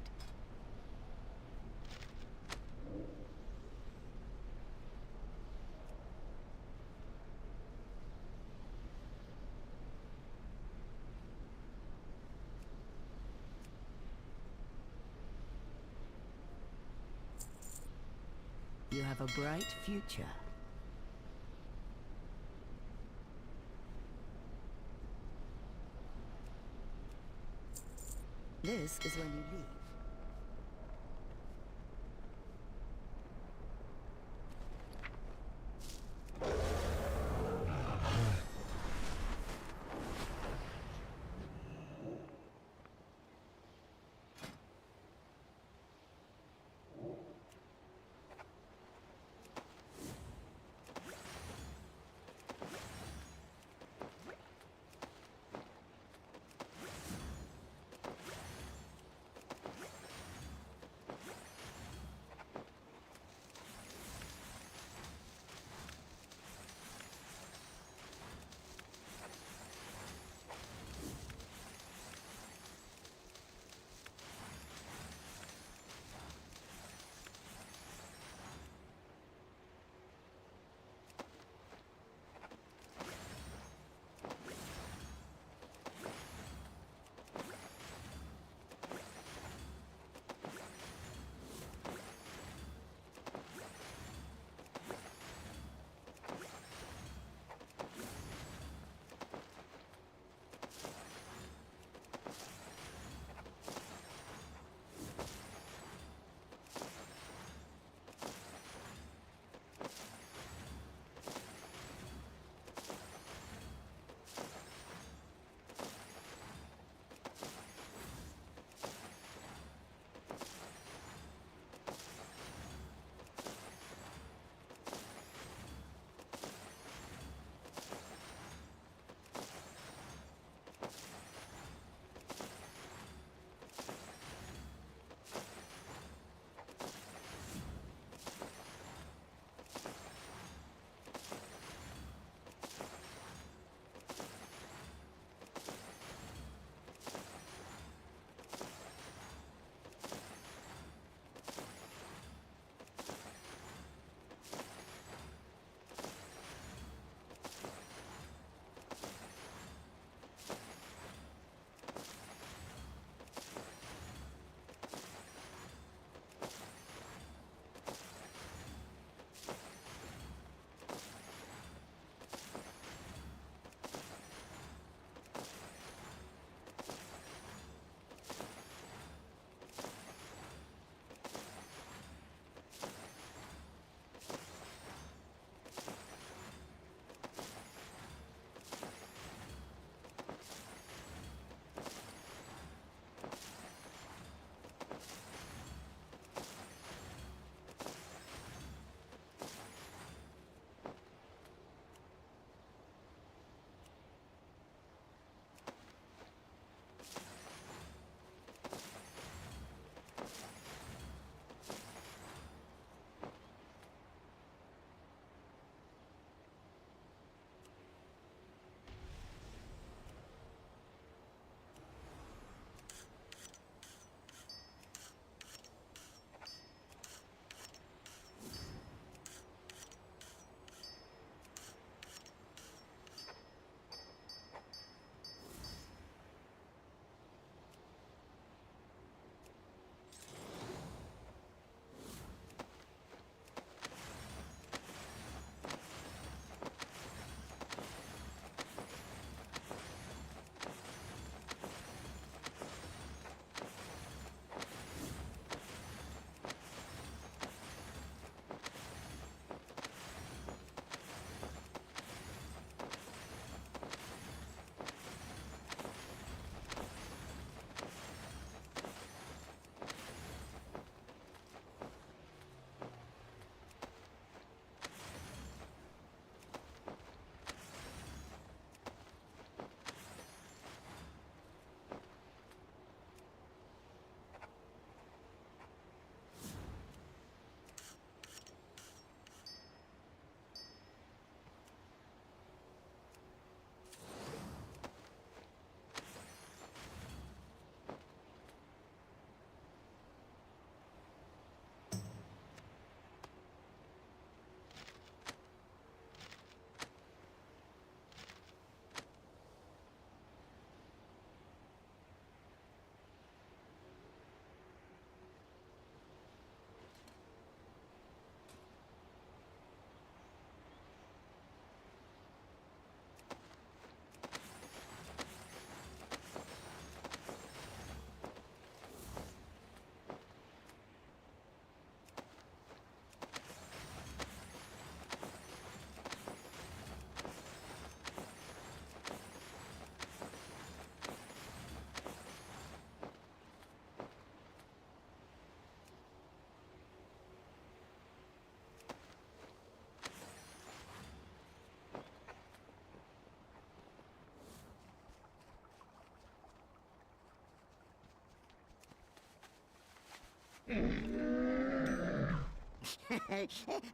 You have a bright future. This is when you leave.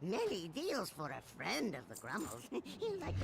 Many deals for a friend of the Grummles. Like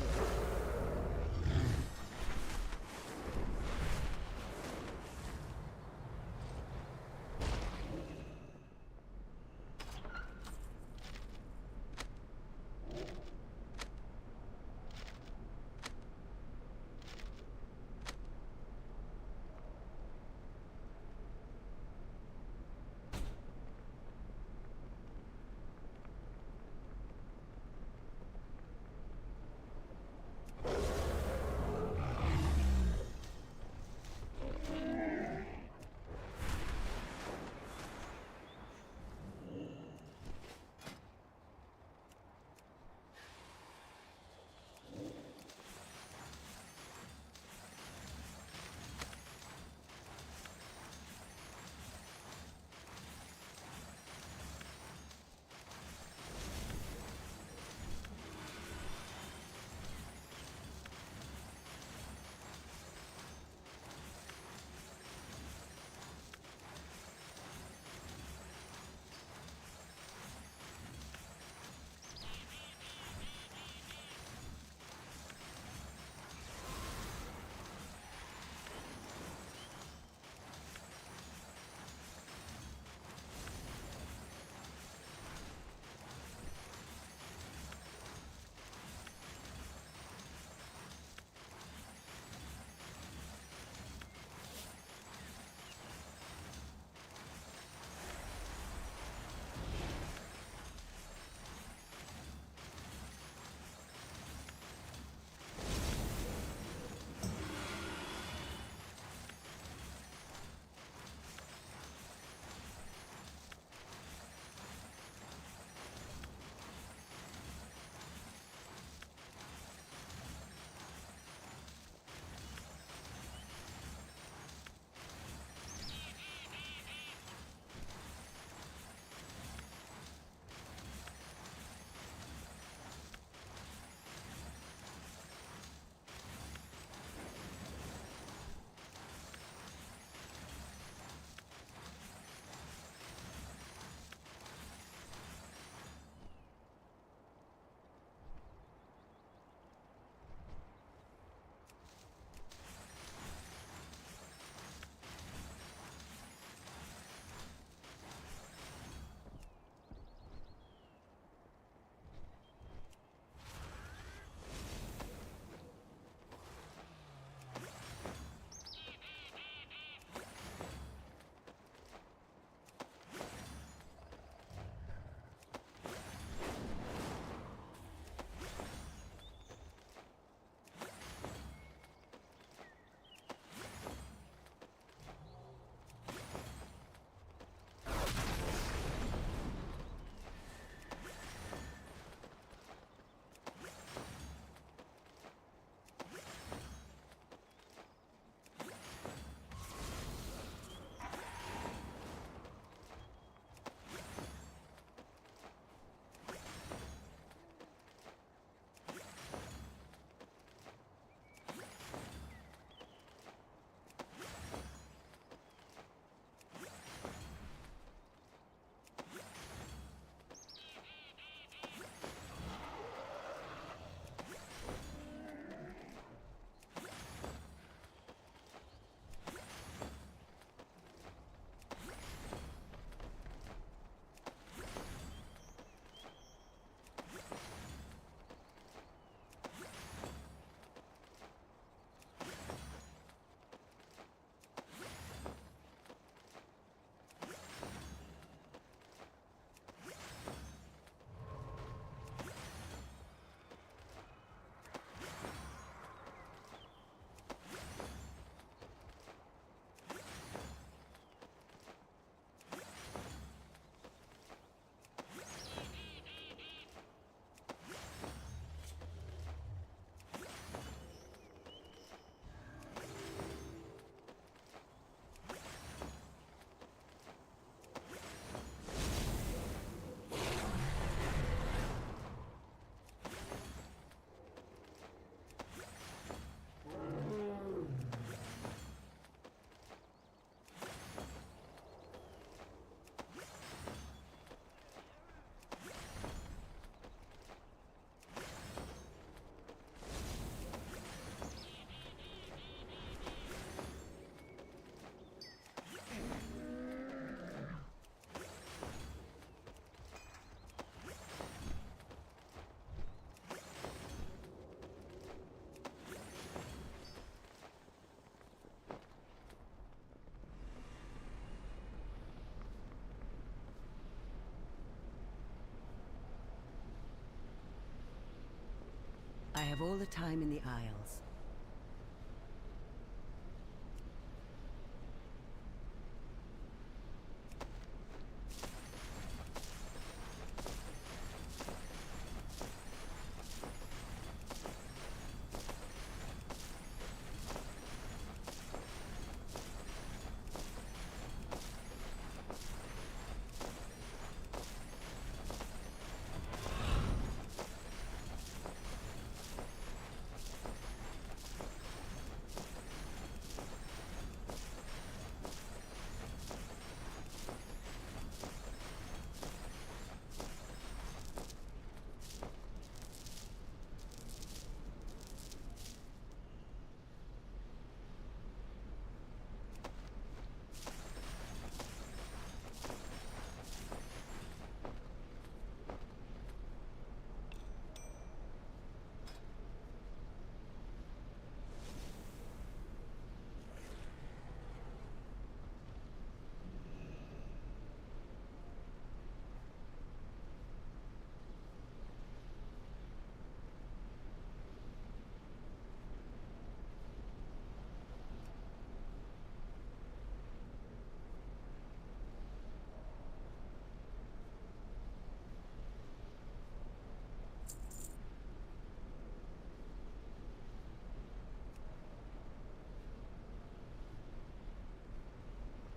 have all the time in the Isles.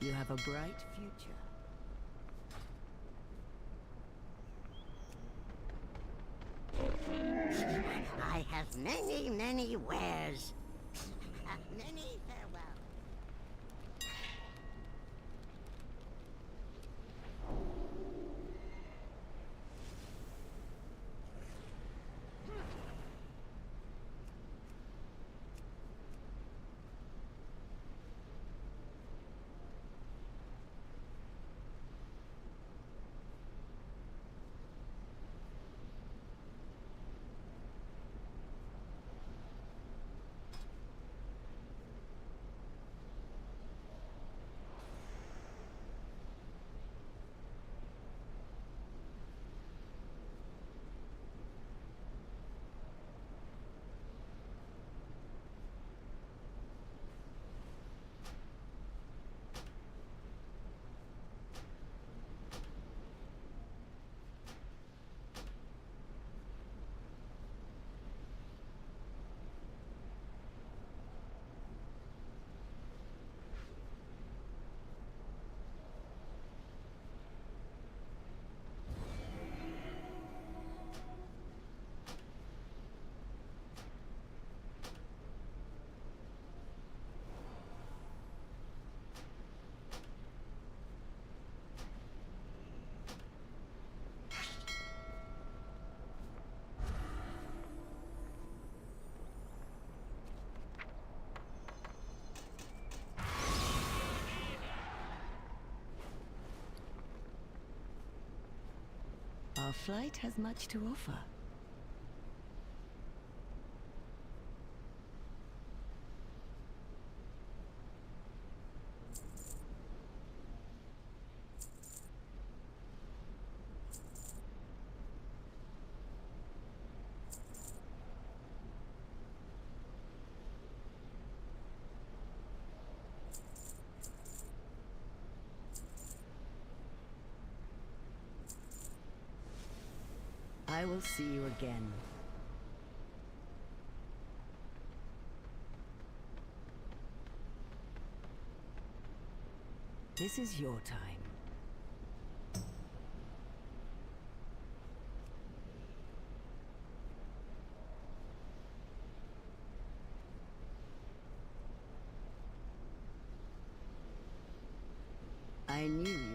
You have a bright future. I have many, many wares. Many farewell. Our flight has much to offer. I will see you again. This is your time. I knew